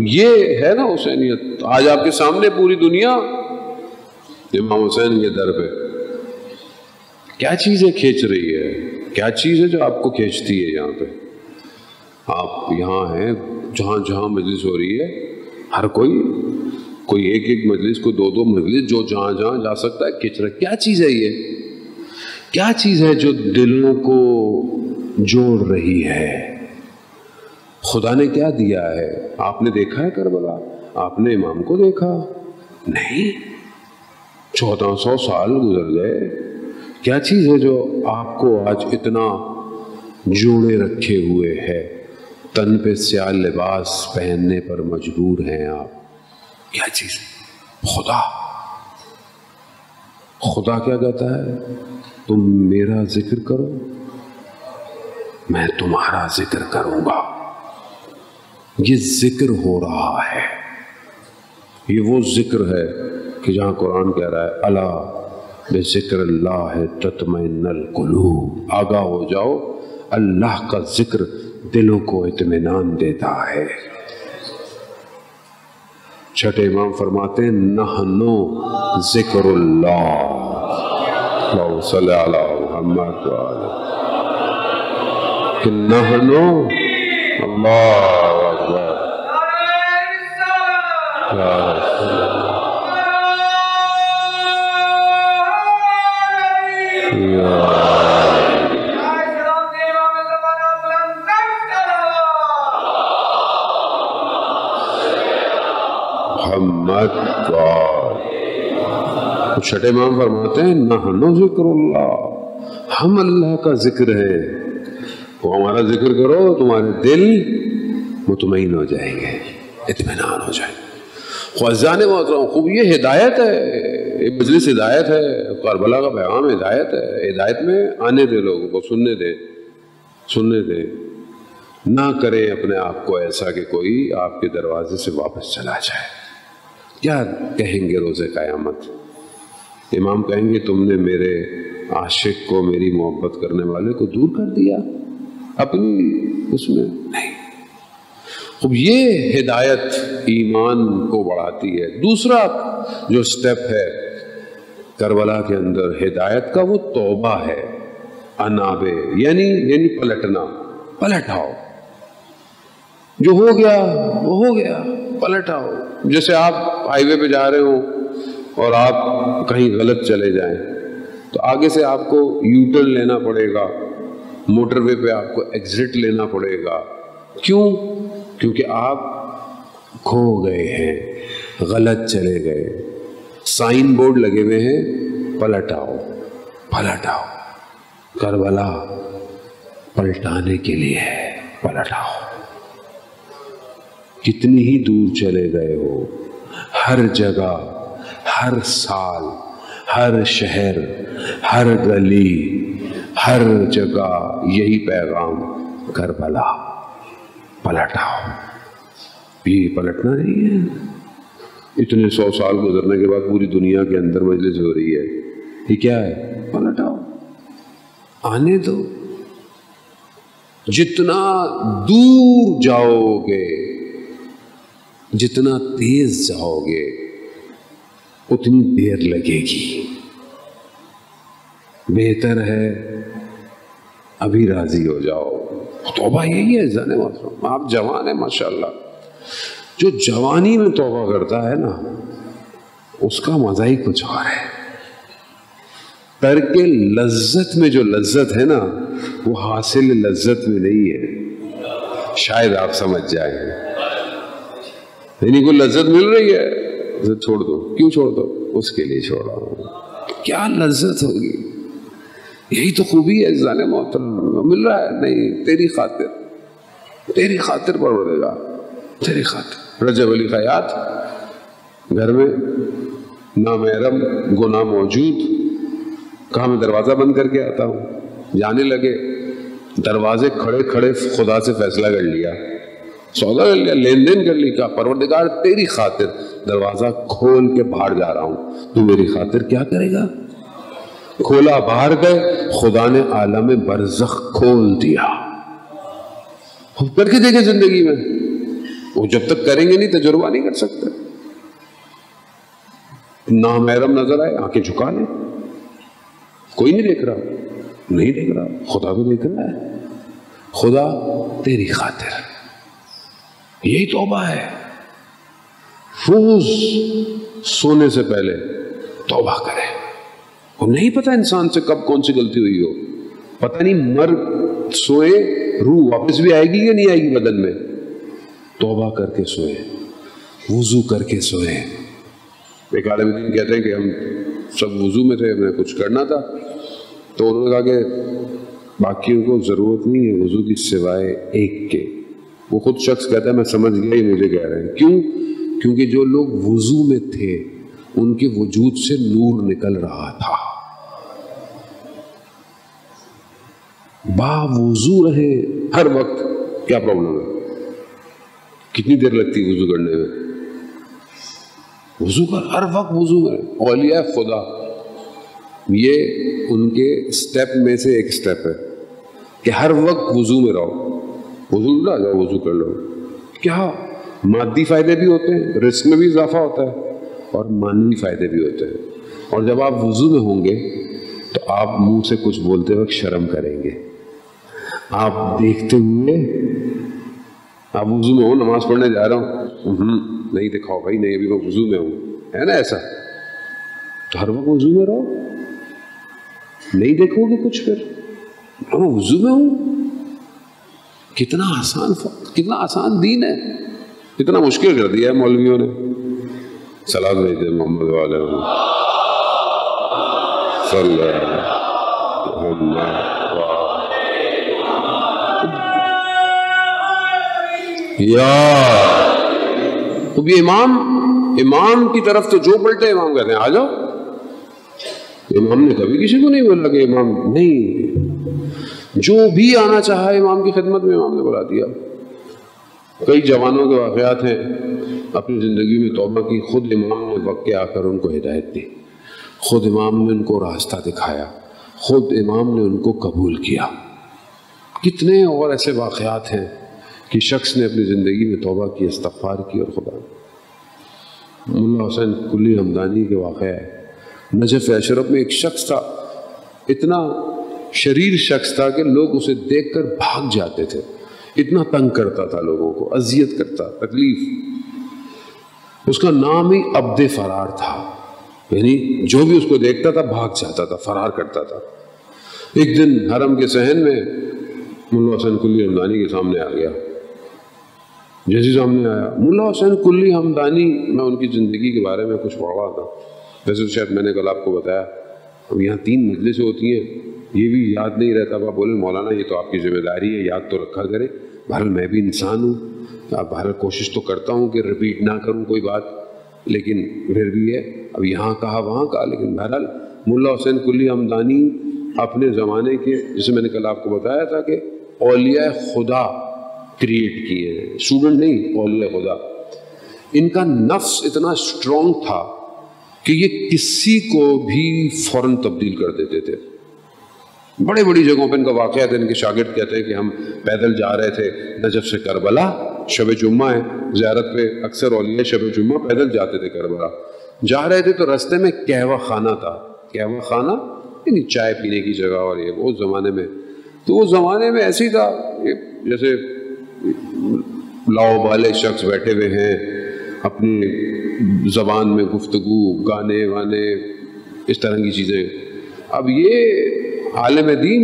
یہ ہے نا حسینیت۔ آج آپ کے سامنے پوری دنیا امام حسین کے در پہ کیا چیزیں کھینچ رہی ہے، کیا چیز ہے جو آپ کو کھینچتی ہے؟ یہاں پہ آپ یہاں ہیں، جہاں جہاں مجلس ہو رہی ہے، ہر کوئی ایک ایک مجلس، کوئی دو دو مجلس، جو جہاں جہاں جا سکتا ہے کھینچ رہا ہے۔ کیا چیز ہے یہ؟ کیا چیز ہے جو دلوں کو جوڑ رہی ہے؟ خدا نے کیا دیا ہے؟ آپ نے دیکھا ہے کربلا؟ آپ نے امام کو دیکھا؟ نہیں۔ 1400 سال گزر گئے۔ کیا چیز ہے جو آپ کو آج اتنا جوڑے رکھے ہوئے ہے؟ تن پہ سیاہ لباس پہننے پر مجبور ہیں آپ۔ کیا چیز؟ خدا۔ خدا کیا کہتا ہے؟ تم میرا ذکر کرو، میں تمہارا ذکر کروں گا۔ یہ ذکر ہو رہا ہے، یہ وہ ذکر ہے کہ جہاں قرآن کہہ رہا ہے الا بذکر اللہ تطمئن القلوب، آگاہ ہو جاؤ، اللہ کا ذکر دلوں کو اطمینان دیتا ہے۔ چھٹے امام فرماتے ہیں نحنو ذکر اللہ، اللہم صلی علی محمد کہ نحنو اللہ اکبر یا رسول اللہ محمد کا۔ چھٹے امام فرماتے ہیں نحنو ذکر اللہ، ہم اللہ کا ذکر ہے، وہ ہمارا ذکر کرو تمہارے دل مطمئن ہو جائیں گے، اطمینان ہو جائیں گے۔ خواجان محترم، خوب یہ ہدایت ہے، یہ مجلس ہدایت ہے، کربلا کا پیغام ہدایت ہے۔ ہدایت میں آنے دے، لوگوں کو سننے دے، نہ کریں اپنے آپ کو ایسا کہ کوئی آپ کے دروازے سے واپس چلا جائے۔ کیا کہیں گے روز قیامت؟ امام کہیں گے تم نے میرے عاشق کو، میری محبت کرنے والے کو دور کر دیا اپنی اس میں نہیں۔ اب یہ ہدایت ایمان کو بڑھاتی ہے۔ دوسرا جو سٹیپ ہے کربلا کے اندر ہدایت کا، وہ توبہ ہے، انابے، یعنی پلٹنا، پلٹ آؤ، جو ہو گیا وہ ہو گیا، پلٹ آؤ۔ جیسے آپ ہائی وے پہ جا رہے ہو اور آپ کہیں غلط چلے جائیں تو آگے سے آپ کو یو ٹرن لینا پڑے گا، موٹر وے پہ آپ کو ایگزٹ لینا پڑے گا۔ کیوں؟ کیونکہ آپ کھو گئے ہیں، غلط چلے گئے۔ سائن بورڈ لگے ہوئے ہیں، پلٹ آؤ، پلٹ آؤ۔ کربلا پلٹانے کے لیے ہے، پلٹ آؤ۔ کتنی ہی دور چلے گئے ہو، ہر جگہ، ہر سال، ہر شہر، ہر گلی، ہر جگہ یہی پیغام، کربلا پلٹ آؤ۔ یہ پلٹنا نہیں ہے۔ اتنے 100 سال گزرنے کے بعد پوری دنیا کے اندر مجلس ہو رہی ہے، یہ کیا ہے؟ پلٹ آؤ، آنے دو۔ جتنا دور جاؤ گے، جتنا تیز جاؤ گے، اتنی دیر لگے گی۔ بہتر ہے ابھی راضی ہو جاؤ، توبہ یہی ہے زن محترم. آپ جوان ہیں ماشاءاللہ. جو جوانی میں توبہ کرتا ہے نا اس کا مزہ ہی کچھ اور ہے. ترک لذت میں جو لذت ہے نا وہ حاصل لذت میں نہیں ہے. شاید آپ سمجھ جائیں. یعنی کوئی لذت مل رہی ہے چھوڑ دو. کیوں چھوڑ دو؟ اس کے لیے چھوڑا ہوں. کیا لذت ہوگی؟ یہی تو خوبی ہے زن محترم. مل رہا ہے نہیں تیری خاطر, تیری خاطر پروردگار, تیری خاطر. رجب علی خیاط گھر میں نامحرم گناہ موجود, کہاں میں دروازہ بند کر کے آتا ہوں. جانے لگے دروازے کھڑے کھڑے خدا سے فیصلہ کر لیا, سودا کر لیا, لین دین کر لی. کہا پروردگار تیری خاطر دروازہ کھول کے باہر جا رہا ہوں, تو میری خاطر کیا کرے گا؟ کھولا باہر گئے, خدا نے عالم برزخ کھول دیا. کر کے دیکھے زندگی میں, وہ جب تک کریں گے نہیں تجربہ نہیں کر سکتے. نامحرم نظر آئے آنکھیں جھکا لیں, کوئی نہیں دیکھ رہا, نہیں دیکھ رہا, خدا کو دیکھ رہا ہے. خدا تیری خاطر, یہی توبہ ہے. روز سونے سے پہلے توبہ کرے. وہ نہیں پتا انسان سے کب کون سی غلطی ہوئی ہو, پتہ نہیں. مر سوئے روح واپس بھی آئے گی یا نہیں آئے گی بدن میں. توبہ کر کے سوئے, وضو کر کے سوئے. ایک عالم دین کہتے ہیں کہ ہم سب وضو میں تھے, ہمیں کچھ کرنا تھا, تو انہوں نے کہا کہ باقیوں کو ضرورت نہیں ہے وضو کی سوائے ایک کے. وہ خود شخص کہتا ہے میں سمجھ گیا ہی مجھے کہہ رہے ہیں. کیوں؟ کیونکہ جو لوگ وضو میں تھے ان کے وجود سے نور نکل رہا تھا. با وضو رہے ہر وقت, کیا پرابلم ہے؟ کتنی دیر لگتی ہے وضو کرنے میں؟ وضو کر, ہر وقت وضو میں. اولیاء خدا یہ ان کے سٹیپ میں سے ایک سٹیپ ہے کہ ہر وقت وضو میں رہو. وضو نہ جاؤ, وضو کر لو. کیا مادی فائدے بھی ہوتے ہیں, رزق میں بھی اضافہ ہوتا ہے, اور مانوی فائدے بھی ہوتے ہیں. اور جب آپ وضو میں ہوں گے تو آپ منہ سے کچھ بولتے وقت شرم کریں گے. آپ دیکھتے ہوئے, آپ وضو میں ہوں, نماز پڑھنے جا رہا ہوں, نہیں دکھاؤ بھائی, نہیں ابھی میں وضو میں ہوں, ہے نا ایسا. تو ہر وقت وضو میں رہو, نہیں دیکھو گے کچھ. پھر میں وضو میں ہوں. کتنا آسان, کتنا آسان دین ہے, کتنا مشکل کر دیا ہے مولویوں نے. صلاۃ بھیجتے محمد والے صلی اللہ یا. اب یہ امام کی طرف تو جو پلٹے امام کہتے ہیں آ جاؤ. امام نے کبھی کسی کو نہیں بولا کہ امام نہیں, جو بھی آنا چاہا امام کی خدمت میں امام نے بلا دیا. کئی جوانوں کے واقعات ہیں اپنی زندگی میں توبہ کی. خود امام نے وقت کے آ کر ان کو ہدایت دی, خود امام نے ان کو راستہ دکھایا, خود امام نے ان کو قبول کیا. کتنے اور ایسے واقعات ہیں کہ شخص نے اپنی زندگی میں توبہ کی, استغفار کی, اور خدا. ملا حسین کلی ہمدانی کے واقعہ ہے. نجف اشرف میں ایک شخص تھا, اتنا شریر شخص تھا کہ لوگ اسے دیکھ کر بھاگ جاتے تھے. اتنا تنگ کرتا تھا لوگوں کو, اذیت کرتا, تکلیف. اس کا نام ہی عبد فرار تھا, یعنی جو بھی اس کو دیکھتا تھا بھاگ جاتا تھا, فرار کرتا تھا. ایک دن حرم کے صحن میں ملا حسین کلی ہمدانی کے سامنے آ گیا. جیسے سامنے آیا ملا حسین کلی ہمدانی, میں ان کی زندگی کے بارے میں کچھ پڑھ رہا تھا. ویسے شاید میں نے کل آپ کو بتایا اب یہاں 3 مجلسیں ہوتی ہیں, یہ بھی یاد نہیں رہتا. آپ بولے مولانا یہ تو آپ کی ذمہ داری ہے, یاد تو رکھا کریں. بہرحال میں بھی انسان ہوں, بہرحال کوشش تو کرتا ہوں کہ ریپیٹ نہ کروں کوئی بات, لیکن پھر بھی ہے اب یہاں کہا وہاں کہا. لیکن بہرحال ملا حسین کلی ہمدانی اپنے زمانے کے, جسے میں نے کل آپ کو بتایا تھا کہ اولیاء خدا کریٹ کیے ہیں, اسٹوڈنٹ نہیں, اولیاء خدا. ان کا نفس اتنا اسٹرانگ تھا کہ یہ کسی کو بھی فوراً تبدیل کر دیتے تھے. بڑے بڑی جگہوں پہ ان کا واقعہ تھا. ان کے شاگرد کہتے ہیں کہ ہم پیدل جا رہے تھے نجف سے کربلا, شب جمعہ ہے, زیارت پہ اکثر اولیاء شب جمعہ پیدل جاتے تھے کربلا. جا رہے تھے تو راستے میں قہوہ خانہ تھا. قہوہ خانہ یعنی چائے پینے کی جگہ, اور یہ وہ زمانے میں, تو وہ زمانے میں ایسے ہی تھا, جیسے لاؤ بالے شخص بیٹھے ہوئے ہیں اپنی زبان میں گفتگو، گانے وانے، اس طرح کی چیزیں. اب یہ عالم دین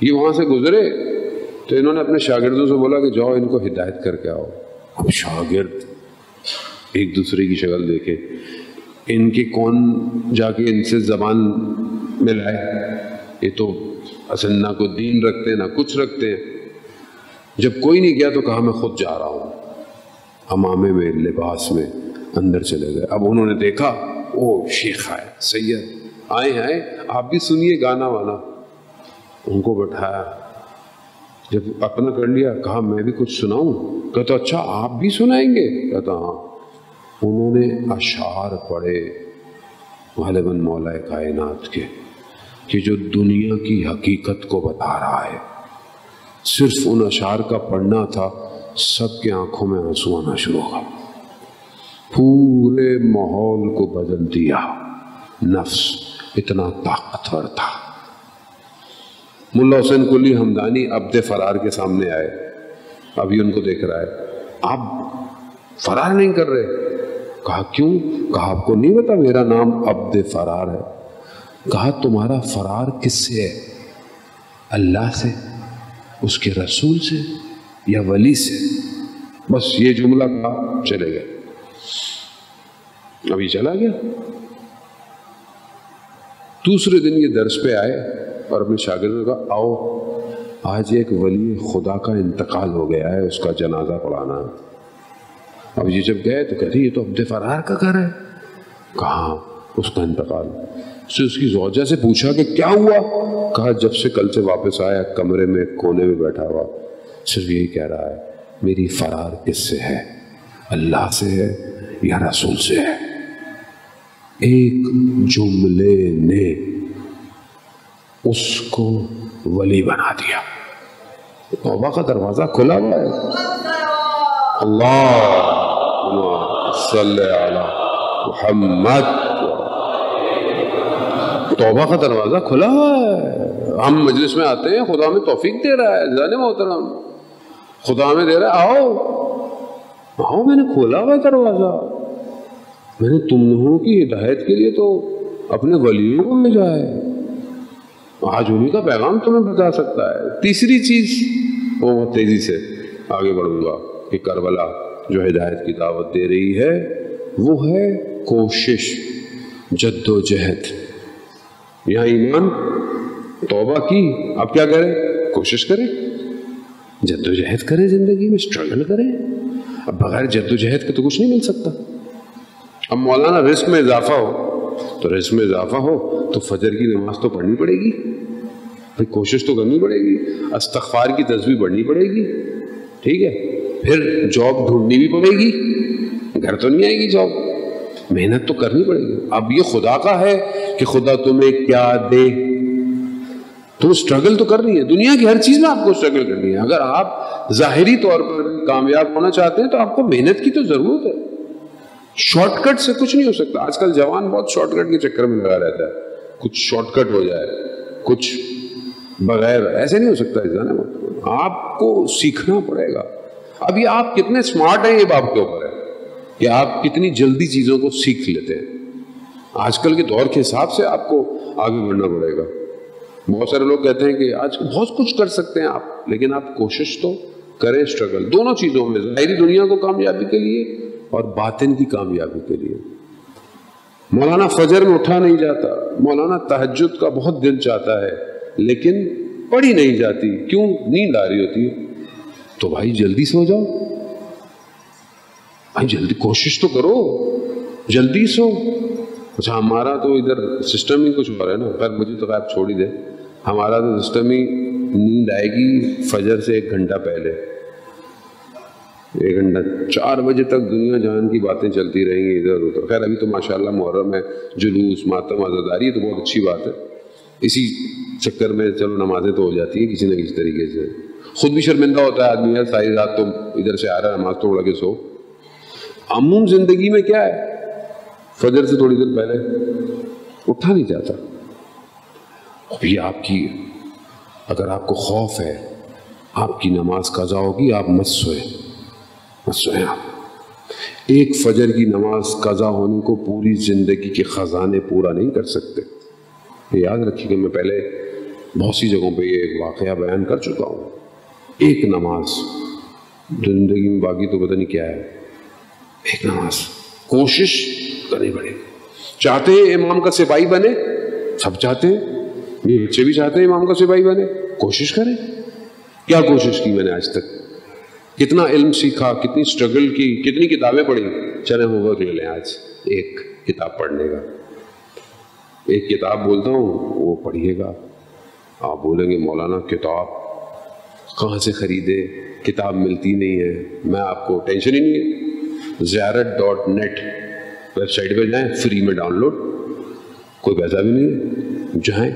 یہ وہاں سے گزرے تو انہوں نے اپنے شاگردوں سے بولا کہ جاؤ ان کو ہدایت کر کے آؤ. اب شاگرد ایک دوسرے کی شکل دیکھے، ان کے کون جا کے ان سے زبان ملائے، یہ تو اصل نہ کوئی دین رکھتے نہ کچھ رکھتے ہیں. جب کوئی نہیں گیا تو کہا میں خود جا رہا ہوں. عمامے میں، لباس میں اندر چلے گئے. اب انہوں نے دیکھا او شیخ آئے، سید آئے آپ بھی سنیے گانا وانا. ان کو بٹھایا، جب اپنا کر لیا کہا میں بھی کچھ سناؤں. کہتا اچھا آپ بھی سنائیں گے؟ کہتا ہاں. انہوں نے اشعار پڑھے غالباً مولا کائنات کے کہ جو دنیا کی حقیقت کو بتا رہا ہے. صرف ان اشعار کا پڑھنا تھا، سب کے آنکھوں میں آنسو آنا شروع ہوا. پورے ماحول کو بدل دیا. نفس اتنا طاقتور تھا. ملا حسین قلی حمدانی عبد فرار کے سامنے آئے. ابھی ان کو دیکھ رہا ہے، آپ فرار نہیں کر رہے. کہا کیوں؟ کہا آپ کو نہیں پتا میرا نام عبد فرار ہے. کہا تمہارا فرار کس سے ہے؟ اللہ سے، اس کے رسول سے یا ولی سے؟ بس یہ جملہ کہا چلے گئے. ابھی چلا گیا. دوسرے دن یہ درس پہ آئے اور اپنے شاگردوں کا آؤ آج ایک ولی خدا کا انتقال ہو گیا ہے، اس کا جنازہ پڑھانا. اب یہ جب گئے تو کہتے یہ تو عبد فرار کا گھر ہے. کہاں اس کا انتقال؟ سے اس کی زوجہ سے پوچھا کہ کیا ہوا؟ کہا جب سے کل سے واپس آیا کمرے میں کونے میں بیٹھا ہوا صرف یہی کہہ رہا ہے میری فرار کس سے ہے، اللہ سے ہے یا رسول سے ہے. ایک جملے نے اس کو ولی بنا دیا. توبہ کا دروازہ کھلا ہوا ہے. اللہم صلی علی محمد. توبہ کا دروازہ کھلا ہوا ہے. ہم مجلس میں آتے ہیں، خدا ہمیں توفیق دے رہا ہے. جانے محترم خدا ہمیں دے رہا ہے، آؤ میں نے کھولا ہوا ہے دروازہ. میں نے تم لوگوں کی ہدایت کے لیے تو اپنے ولیوں کو بھیجا ہے. آج انہیں کا پیغام تمہیں بتا سکتا ہے. تیسری چیز وہ تیزی سے آگے بڑھوں گا کہ کربلا جو ہدایت کی دعوت دے رہی ہے وہ ہے کوشش، جد و جہد. یہاں ایمان توبہ کی، اب کیا کریں؟ کوشش کریں، جد و جہد کریں، زندگی میں اسٹرگل کریں. اب بغیر جد و جہد کے تو کچھ نہیں مل سکتا. اب مولانا رزق میں اضافہ ہو تو رزق میں اضافہ ہو تو فجر کی نماز تو پڑھنی پڑے گی، پھر کوشش تو کرنی پڑے گی، استغفار کی تسبیح پڑھنی پڑے گی، ٹھیک ہے، پھر جاب ڈھونڈنی بھی پڑے گی. گھر تو نہیں آئے گی جاب، محنت تو کرنی پڑے گی. اب یہ خدا کا ہے کہ خدا تمہیں کیا دے، تو اسٹرگل تو کرنی ہے. دنیا کی ہر چیز میں آپ کو اسٹرگل کرنی ہے. اگر آپ ظاہری طور پر کامیاب ہونا چاہتے ہیں تو آپ کو محنت کی تو ضرورت ہے. شارٹ کٹ سے کچھ نہیں ہو سکتا. آج کل جوان بہت شارٹ کٹ کے چکر میں لگا رہتا ہے، کچھ شارٹ کٹ ہو جائے، کچھ بغیر، ایسے نہیں ہو سکتا. آپ کو سیکھنا پڑے گا. اب یہ آپ کتنے سمارٹ ہیں یہ آپ کے اوپر ہے کہ آپ کتنی جلدی چیزوں کو سیکھ لیتے ہیں. آج کل کے دور کے حساب سے آپ کو آگے بڑھنا پڑے گا. بہت سارے لوگ کہتے ہیں کہ آج بہت کچھ کر سکتے ہیں آپ، لیکن آپ کوشش تو کریں. اسٹرگل دونوں چیزوں میں، ظاہری دنیا کو کامیابی کے لیے اور باطن کی کامیابی کے لیے. مولانا فجر میں اٹھا نہیں جاتا، مولانا تہجد کا بہت دل چاہتا ہے لیکن پڑھی نہیں جاتی. کیوں؟ نیند آ رہی ہوتی ہے. تو بھائی جلدی سو جاؤ، بھائی جلدی کوشش تو کرو، جلدی سو. اچھا ہمارا تو ادھر سسٹم ہی کچھ اور ہے نا. پر مجھے تو آپ چھوڑ ہی دیں، ہمارا تو سسٹم ہی نیند آئے گی فجر سے 1 گھنٹہ پہلے. 1 گھنٹہ 4 بجے تک دنیا جہان کی باتیں چلتی رہیں گی ادھر ادھر. خیر ابھی تو ماشاءاللہ محرم ہے، جلوس، ماتم، عزاداری، تو بہت اچھی بات ہے. اسی چکر میں چلو نمازیں تو ہو جاتی ہیں کسی نہ کسی طریقے سے. خود بھی شرمندہ ہوتا ہے آدمی، یار ساری رات تو ادھر سے آ رہا ہے، نماز تو اڑا کے سو. عموم زندگی میں کیا ہے، فجر سے تھوڑی دیر پہلے اٹھا نہیں جاتا. ابھی آپ کی اگر آپ کو خوف ہے، آپ کی نماز قضا ہوگی، آپ مت سوئیں آپ۔ ایک فجر کی نماز قضا ہونے کو پوری زندگی کے خزانے پورا نہیں کر سکتے۔ یاد رکھیے کہ میں پہلے بہت سی جگہوں پہ یہ ایک واقعہ بیان کر چکا ہوں۔ ایک نماز زندگی میں، باقی تو پتہ نہیں کیا ہے، ایک نماز کوشش کرنی پڑے گی۔ چاہتے ہیں امام کا سپاہی بنے، سب چاہتے ہیں، یہ بچے بھی چاہتے ہیں امام کا سپاہی بنے، کوشش کریں۔ کیا کوشش کی میں نے آج تک؟ کتنا علم سیکھا، کتنی سٹرگل کی، کتنی کتابیں پڑھی۔ چلیں ہوم ورک لے لیں آج ایک کتاب پڑھنے کا۔ ایک کتاب بولتا ہوں، وہ پڑھیے گا۔ آپ بولیں گے مولانا کتاب کہاں سے خریدے، کتاب ملتی نہیں ہے۔ میں آپ کو ٹینشن ہی نہیں ہے، زیارت.net ویب سائٹ پہ جائیں، فری میں ڈاؤن لوڈ، کوئی پیسہ بھی نہیں ہے، جائیں۔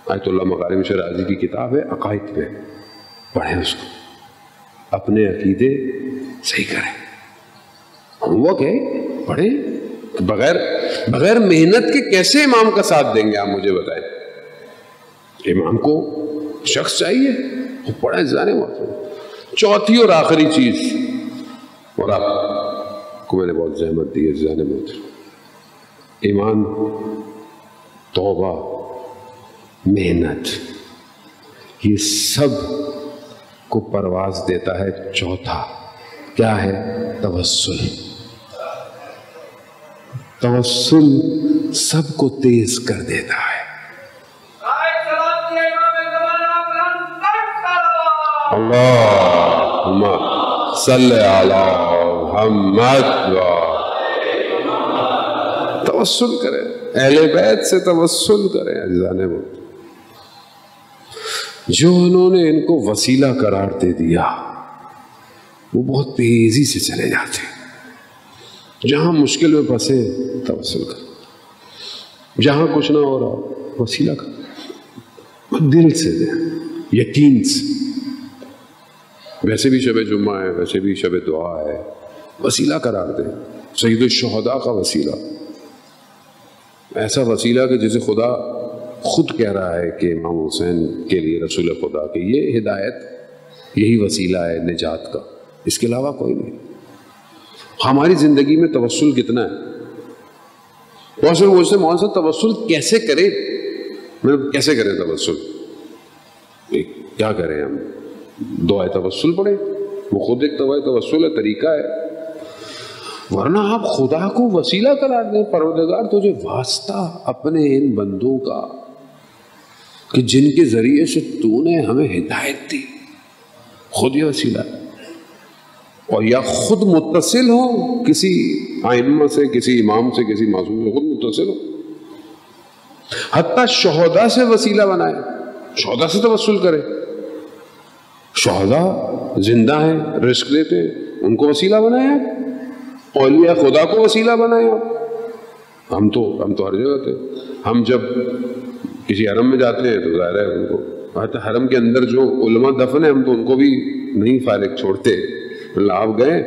آیت اللہ مکارم شرازی کی کتاب ہے عقائد پہ، پڑھیں اس کو، اپنے عقیدے صحیح کریں۔ ہوم ورک ہے، پڑھیں۔ بغیر محنت کے کیسے امام کا ساتھ دیں گے آپ مجھے بتائیں؟ امام کو شخص چاہیے، وہ پڑھیں، جانے موت۔ چوتھی اور آخری چیز، اور آپ کو میں نے بہت زحمت دی ہے، جانے موت، ایمان، توبہ، محنت، یہ سب کو پرواز دیتا ہے۔ چوتھا کیا ہے؟ توسل۔ توسل سب کو تیز کر دیتا ہے۔ اللہم صلی علی محمد۔ توسل کریں، اہل بیت سے توسل کریں عزیزان وہ، جو انہوں نے ان کو وسیلہ قرار دے دیا وہ بہت تیزی سے چلے جاتے ہیں۔ جہاں مشکل میں پھنسے توسل کریں، جہاں کچھ نہ ہو رہا وسیلہ کریں، دل سے دیں، یقین سے۔ ویسے بھی شب جمعہ ہے، ویسے بھی شب دعا ہے، وسیلہ قرار دیں۔ سید الشہداء کا وسیلہ، ایسا وسیلہ کہ جسے خدا خود کہہ رہا ہے کہ امام حسین کے لیے رسول خدا کہ یہ ہدایت، یہی وسیلہ ہے نجات کا، اس کے علاوہ کوئی نہیں۔ ہماری زندگی میں توسل کتنا ہے؟ بہت سے لوگ پوچھتے ہیں مولانا صاحب توسل کیسے کریں؟ کیسے کریں توسل؟ کیا کریں ہم؟ دعائے توسل پڑھیں، وہ خود ایک دعائے توسل ہے، طریقہ ہے۔ ورنہ آپ خدا کو وسیلہ قرار دیں، پروردگار تجھے واسطہ اپنے ان بندوں کا کہ جن کے ذریعے سے تو نے ہمیں ہدایت دی، خود یہ وسیلہ ہے۔ اور یا خود متصل ہو کسی ائمہ سے، کسی امام سے، کسی معصوم سے، خود متصل ہو، حتیٰ شہداء سے وسیلہ بنائے، شہداء سے توسل کرے۔ شہداء زندہ ہیں، رزق دیتے ہیں، ان کو وسیلہ بنائے۔ اولیاء خدا کو وسیلہ بنائے۔ ہم تو ہر جگہ تھے، ہم جب کسی حرم میں جاتے ہیں تو ظاہر ہے ان کو، حرم کے اندر جو علماء دفن ہیں ہم تو ان کو بھی نہیں فارغ چھوڑتے۔ اللہ آپ گئے،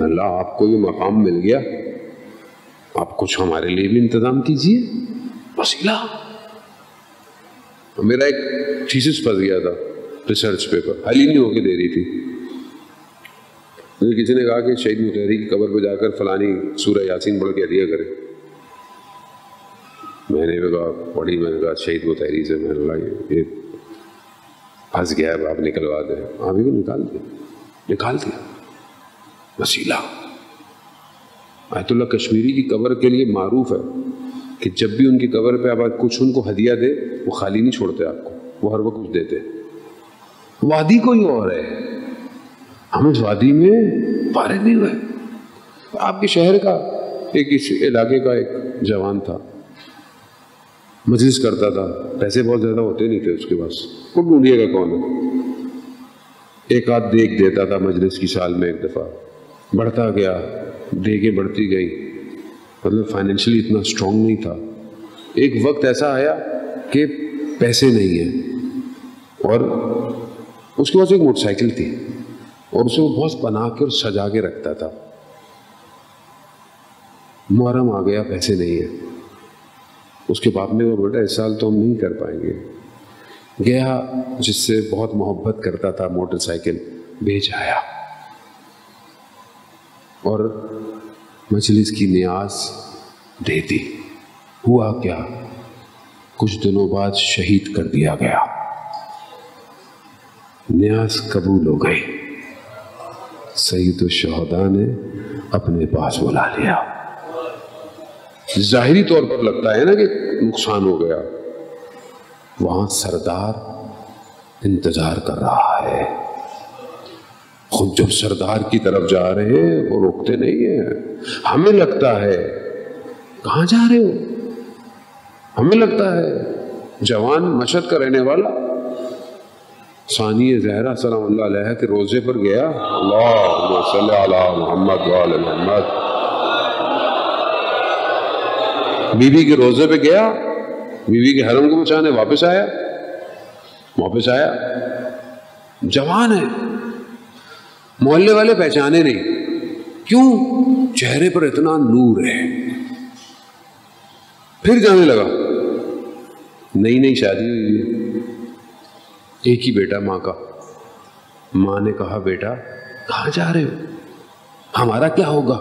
اللہ آپ کو یہ مقام مل گیا، آپ کچھ ہمارے لیے بھی انتظام کیجیے، وسیلہ۔ میرا ایک تھیسس پھنس گیا تھا، ریسرچ پیپر حل ہی نہیں ہو کے دے رہی تھی۔ مجھے کسی نے کہا کہ شہید متحری کی قبر پہ جا کر فلانی سورہ یاسین پڑھ کے دیا کرے۔ میں نے کہا پڑھی، میں نے کہا شہید متحری سے میں نے کہا یہ پھنس گیا ہے، آپ نکلوا دیں۔ آپ ہی کو نکال دیا وسیلہ۔ آیت اللہ کشمیری کی قبر کے لیے معروف ہے کہ جب بھی ان کی قبر پہ آپ کچھ ان کو ہدیہ دے، وہ خالی نہیں چھوڑتے آپ کو، وہ ہر وقت کچھ دیتے۔ وادی کوئی اور ہے، ہم اس وادی میں فارغ نہیں ہوئے۔ آپ کے شہر کا ایک اس علاقے کا ایک جوان تھا، مجلس کرتا تھا، پیسے بہت زیادہ ہوتے نہیں تھے اس کے پاس، کو ڈھونڈیے گا کون ہے، ایک آدھ دیکھ دیتا تھا مجلس کی، سال میں ایک دفعہ، بڑھتا گیا، دیکھیں بڑھتی گئی، مطلب فائنینشلی اتنا اسٹرانگ نہیں تھا۔ ایک وقت ایسا آیا کہ پیسے نہیں ہیں، اور اس کے پاس ایک موٹر سائیکل تھی اور اسے وہ بہت بنا کے اور سجا کے رکھتا تھا۔ محرم آ گیا، پیسے نہیں ہیں، اس کے باپ نے کہا بیٹا اس سال تو ہم نہیں کر پائیں گے، گیا جس سے بہت محبت کرتا تھا، موٹر سائیکل بھیج آیا اور مجلس کی نیاز دے دی۔ ہوا کیا؟ کچھ دنوں بعد شہید کر دیا گیا، نیاز قبول ہو گئی، سید الشہداء نے اپنے پاس بلا لیا۔ ظاہری طور پر لگتا ہے نا کہ نقصان ہو گیا، وہاں سردار انتظار کر رہا ہے۔ خود جب سردار کی طرف جا رہے ہیں وہ روکتے نہیں ہیں۔ ہمیں لگتا ہے کہاں جا رہے ہو، ہمیں لگتا ہے جوان مشہد کا رہنے والا ثانی زہرا سلام اللہ علیہ کے روزے پر گیا، اللہم صلی علی محمد وعلی محمد، بی بی کے روزے پہ گیا، بی بی کے حرم کو بچانے واپس آیا، جوان ہے، محلے والے پہچانے نہیں، کیوں؟ چہرے پر اتنا نور ہے۔ پھر جانے لگا، نئی شادی ہوئی ہے، ایک ہی بیٹا ماں کا۔ ماں نے کہا بیٹا کہاں جا رہے ہو، ہمارا کیا ہوگا؟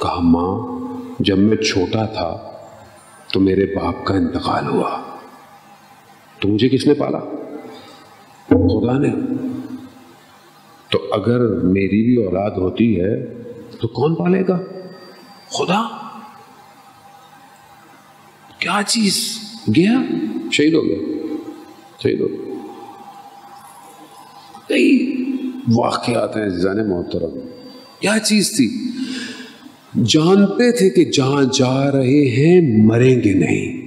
کہا ماں جب میں چھوٹا تھا تو میرے باپ کا انتقال ہوا، تو مجھے کس نے پالا؟ خدا نے۔ تو اگر میری بھی اولاد ہوتی ہے تو کون پالے گا؟ خدا۔ کیا چیز؟ گیا شہید ہو گیا۔ کئی واقعات ہیں عزیزان محترم، کیا چیز تھی؟ جانتے تھے کہ جہاں جا رہے ہیں مریں گے نہیں،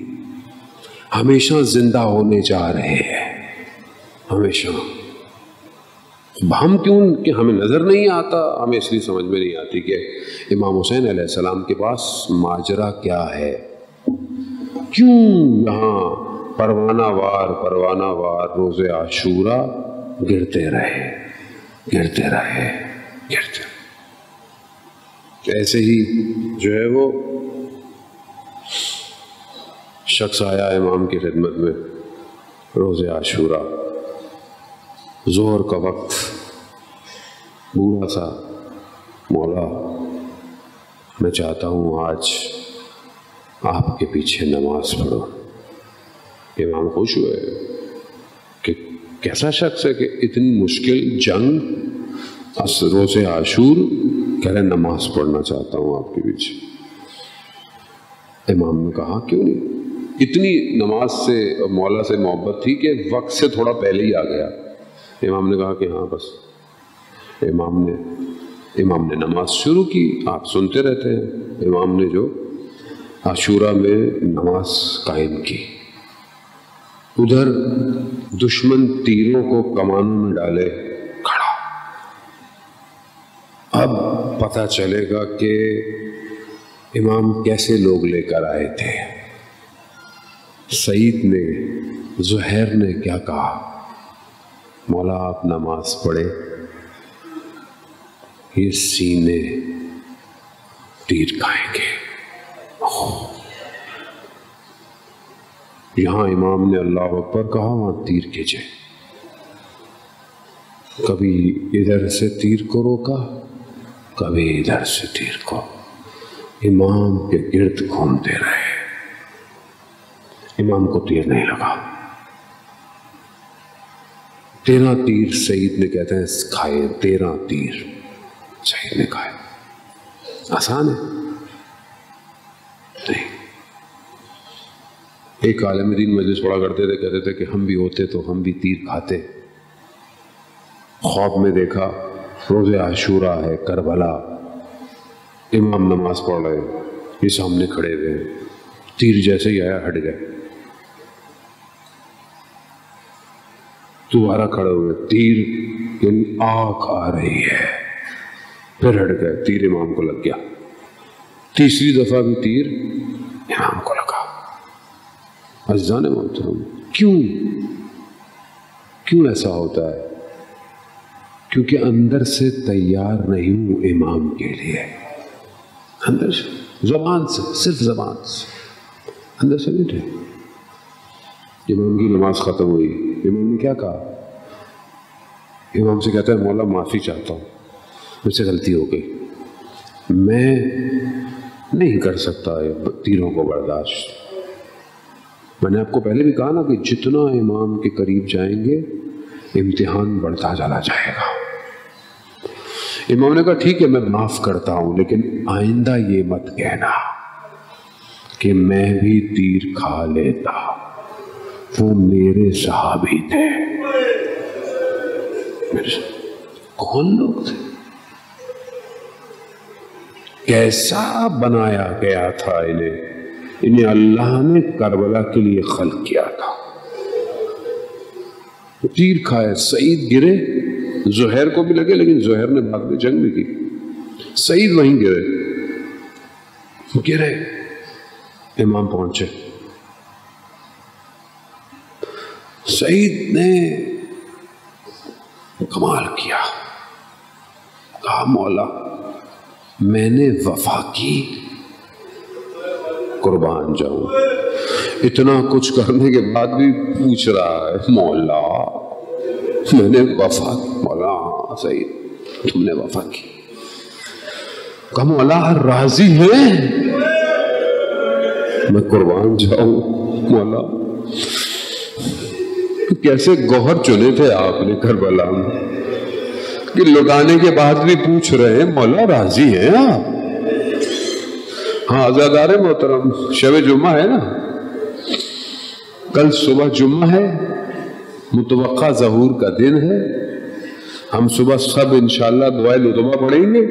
ہمیشہ زندہ ہونے جا رہے ہیں، ہمیشہ۔ ہم کیوں کہ ہمیں نظر نہیں آتا، ہمیں اس لیے سمجھ میں نہیں آتی کہ امام حسین علیہ السلام کے پاس ماجرا کیا ہے، کیوں یہاں پروانہ وار روز عاشورہ گرتے رہے۔ ایسے ہی جو ہے وہ شخص آیا امام کی خدمت میں روز عاشورہ، ظہر کا وقت، بوڑھا سا، مولا میں چاہتا ہوں آج آپ کے پیچھے نماز پڑھو۔ امام خوش ہوئے کہ کیسا شخص ہے کہ اتنی مشکل جنگ، روز عاشور، کہہ رہے نماز پڑھنا چاہتا ہوں آپ کے پیچھے۔ امام نے کہا کیوں نہیں؟ اتنی نماز سے مولا سے محبت تھی کہ وقت سے تھوڑا پہلے ہی آ گیا۔ امام نے کہا کہ ہاں بس۔ امام نے نماز شروع کی، آپ سنتے رہتے ہیں۔ امام نے جو عاشورہ میں نماز قائم کی، ادھر دشمن تیروں کو کمانوں میں ڈالے کھڑا۔ اب پتہ چلے گا کہ امام کیسے لوگ لے کر آئے تھے۔ سعید نے، زہیر نے کیا کہا؟ مولا آپ نماز پڑھے، یہ سینے تیر کھائیں گے۔ یہاں امام نے اللہ اکبر کہا، وہاں تیر کھینچے، کبھی ادھر سے تیر کو روکا، کبھی ادھر سے تیر کو، امام کے گرد گھومتے رہے، امام کو تیر نہیں لگا۔ 13 تیر سعید نے کہتے ہیں کھائے، 13 تیر سعید نے کھائے۔ آسان ہے؟ نہیں۔ ایک عالم دین مجلس پڑھا کرتے تھے، کہتے تھے کہ ہم بھی ہوتے تو ہم بھی تیر کھاتے۔ خواب میں دیکھا روز عاشورہ ہے، کربلا، امام نماز پڑھ رہے، یہ سامنے کھڑے ہوئے، تیر جیسے ہی آیا ہٹ گئے، دوبارہ کھڑے ہوئے، تیر آنکھ آ رہی ہے، پھر ہٹ گئے، تیر امام کو لگ گیا، تیسری دفعہ بھی تیر امام کو لگا۔ عزیزان محترم، کیوں ایسا ہوتا ہے؟ کیونکہ اندر سے تیار نہیں ہوں امام کے لیے، اندر سے، زبان سے، صرف زبان سے، اندر سے نہیں تھے۔ امام کی نماز ختم ہوئی، امام نے کیا کہا؟ امام سے کہتا ہے مولا معافی چاہتا ہوں، مجھ سے غلطی ہو گئی، میں نہیں کر سکتا تیروں کو برداشت۔ میں نے آپ کو پہلے بھی کہا نا کہ جتنا امام کے قریب جائیں گے امتحان بڑھتا چلا جائے گا۔ امام نے کہا ٹھیک ہے میں معاف کرتا ہوں، لیکن آئندہ یہ مت کہنا کہ میں بھی تیر کھا لیتا، وہ میرے صحابی تھے۔ کون لوگ تھے؟ کیسا بنایا گیا تھا انہیں اللہ نے کربلا کے لیے خلق کیا تھا۔ تیر کھائے، سعید گرے، زہیر کو بھی لگے لیکن زہیر نے بعد میں جنگ بھی کی، سعید وہیں گرے، امام پہنچے، سعید نے کمال کیا، کہا مولا میں نے وفا کی، قربان جاؤں، اتنا کچھ کرنے کے بعد بھی پوچھ رہا ہے مولا میں نے وفا کی۔ مولا سعید تم نے وفا کی۔ کہا مولا راضی ہے؟ میں قربان جاؤں مولا، کیسے گوہر چنے تھے آپ نے کربلا میں کہ لٹانے کے بعد بھی پوچھ رہے ہیں مولا راضی ہیں آپ؟ ہاں عزادار محترم، شب جمعہ ہے نا، کل صبح جمعہ ہے، متوقع ظہور کا دن ہے، ہم صبح سب انشاءاللہ دعائے لطفہ پڑھیں گے،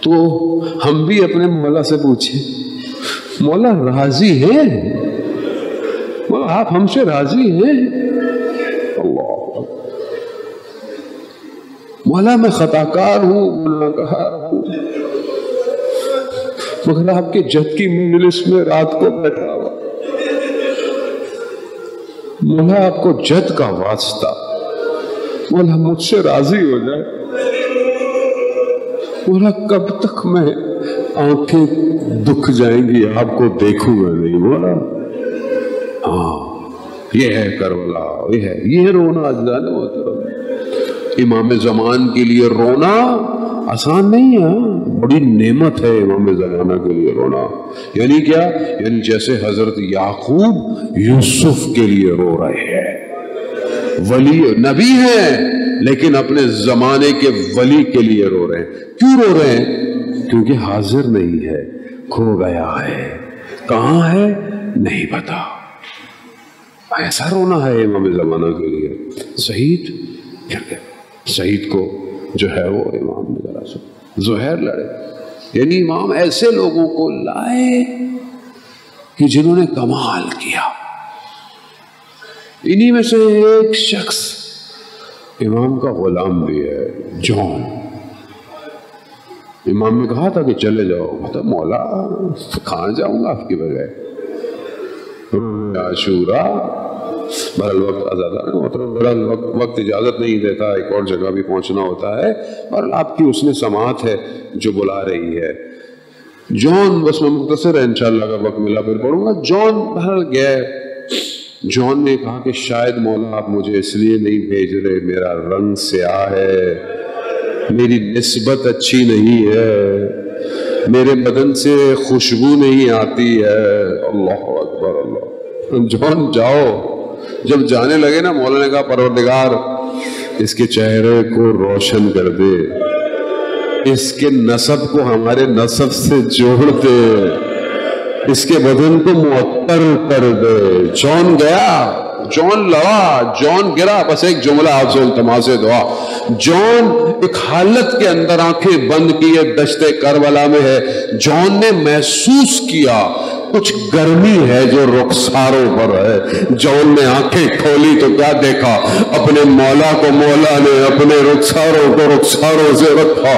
تو ہم بھی اپنے مولا سے پوچھیں مولا راضی ہیں؟ مولا آپ ہم سے راضی ہیں؟ اللہ مولا میں خطاکار ہوں، گناہگار ہوں، مگر آپ کے جد کی مجلس میں رات کو بیٹھا ہوا، مولا آپ کو جد کا واسطہ، مولا مجھ سے راضی ہو جائے، مولا کب تک میں آنکھیں دکھ جائیں گی آپ کو دیکھوں گا نہیں مولا۔ ہاں یہ ہے کربلا، یہ رونا اجداد محترم، امام زمان کے لیے رونا آسان نہیں ہے، بڑی نعمت ہے امام زمانہ کے لیے رونا۔ یعنی کیا؟ یعنی جیسے حضرت یعقوب یوسف کے لیے رو رہے ہیں، ولی نبی ہیں لیکن اپنے زمانے کے ولی کے لیے رو رہے ہیں۔ کیوں رو رہے ہیں؟ کیونکہ حاضر نہیں ہے، کھو گیا ہے، کہاں ہے نہیں پتا۔ ایسا رونا ہے امام زمانہ کے لیے۔ شہید کو جو ہے وہ امام نے ذرا سا زہیر لڑے، یعنی امام ایسے لوگوں کو لائے کہ جنہوں نے کمال کیا۔ انہی میں سے ایک شخص امام کا غلام بھی ہے، جون۔ امام نے کہا تھا کہ چلے جاؤ، کہتا مولا کہاں جاؤں گا آپ کی بغیر، عاشورا بہرحال وقت آزادہ وقت اجازت نہیں دیتا، ایک اور جگہ بھی پہنچنا ہوتا ہے، اور آپ کی اس نے سماعت ہے جو بلا رہی ہے۔ جون بس میں مختصر ہے، انشاءاللہ اگر وقت ملا پھر پڑھوں گا۔ جون بہرحال گئے، جون نے کہا کہ شاید مولا آپ مجھے اس لیے نہیں بھیج رہے، میرا رنگ سیاہ ہے، میری نسبت اچھی نہیں ہے، میرے بدن سے خوشبو نہیں آتی ہے۔ اللہ اکبر اللہ۔ جون جاؤ۔ جب جانے لگے نا، مولا نے کہا پروردگار اس کے چہرے کو روشن کر دے، اس کے نسب کو ہمارے نسب سے جوڑ دے، اس کے بدن کو معطر کر دے۔ جون گیا، جون لڑا، جون گرا، بس ایک جملہ آپ سے التماس دعا۔ جون ایک حالت کے اندر آنکھیں بند کیے دشت کربلا میں ہے، جون نے محسوس کیا کچھ گرمی ہے جو رخساروں پر ہے۔ جون نے آنکھیں کھولی تو کیا دیکھا؟ اپنے مولا کو مولا نے اپنے رخساروں کو رخساروں سے رکھا۔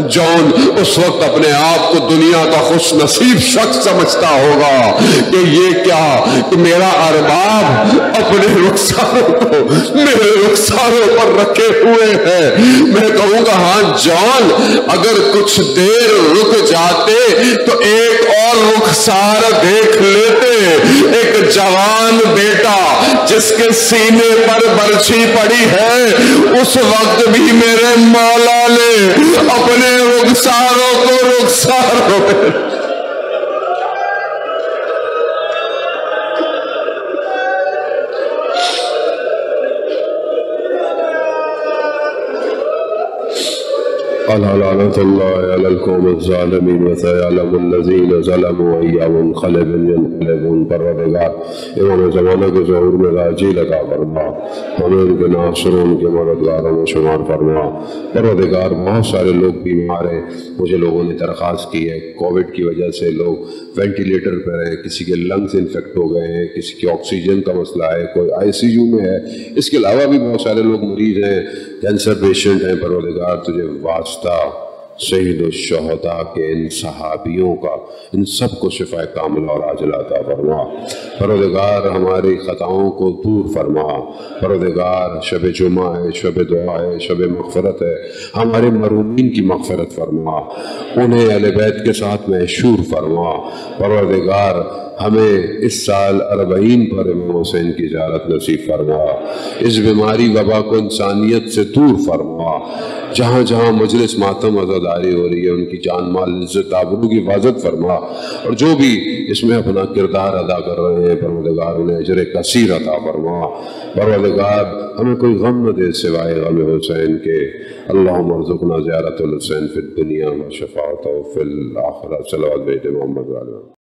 جون اس وقت اپنے آپ کو دنیا کا خوش نصیب شخص سمجھتا ہوگا کہ یہ کیا کہ میرا ارباب اپنے رخساروں کو میرے رخساروں پر رکھے ہوئے ہیں۔ میں کہوں گا ہاں جون اگر کچھ دیر رک جاتے تو ایک اور رخسار دیکھ لیتے، ایک جوان بیٹا جس کے سینے پر برچھی پڑی ہے، اس وقت بھی میرے مولا نے اپنے رخساروں کو رخسار ہوئے. لعنة الله على القوم الظالمين وسيعلم الذين ظلموا أي منقلب ينقلبون. پروردگار امام زمانہ کے ظہور میں راجیل عطا فرما، ہمیں ان کے ناصروں ان کے مددگاروں میں شمار فرما. پروردگار بہت سارے لوگ بیمار ہیں، مجھے لوگوں نے درخواست کی ہے کووڈ کی وجہ سے لوگ وینٹیلیٹر پر ہیں، کسی کے لنگز انفیکٹ ہو گئے ہیں، کسی کی آکسیجن کا مسئلہ ہے، کوئی ICU میں ہے، اس کے علاوہ بھی بہت سارے لوگ مریض ہیں، کینسر پیشنٹ ہیں. پروردگار تجھے واسطہ سید الشہداء کے ان صحابیوں کا، ان سب کو شفا کاملہ اور عاجلہ عطا فرما. پروردگار ہماری خطاؤں کو دور فرما. پروردگار شب جمعہ ہے، شب دعا ہے، شب مغفرت ہے، ہمارے مرحومین کی مغفرت فرما، انہیں اہل بیت کے ساتھ محشور فرما. پروردگار ہمیں اس سال 40 پر امام حسین کی زیارت نصیب فرما. اس بیماری وبا کو انسانیت سے دور فرما. جہاں جہاں مجلس ماتم عزاداری ہو رہی ہے ان کی جان مال عزت آبرو کی حفاظت فرما، اور جو بھی اس میں اپنا کردار ادا کر رہے ہیں پروردگار انہیں اجر کثیر عطا فرما. پروردگار ہمیں کوئی غم نہ دے سوائے غم حسین کے. اللہم ارزقنا زیارت الحسین فی الدنیا و شفاعتہ فی الآخرہ. صلوات بیت محمد علیہ.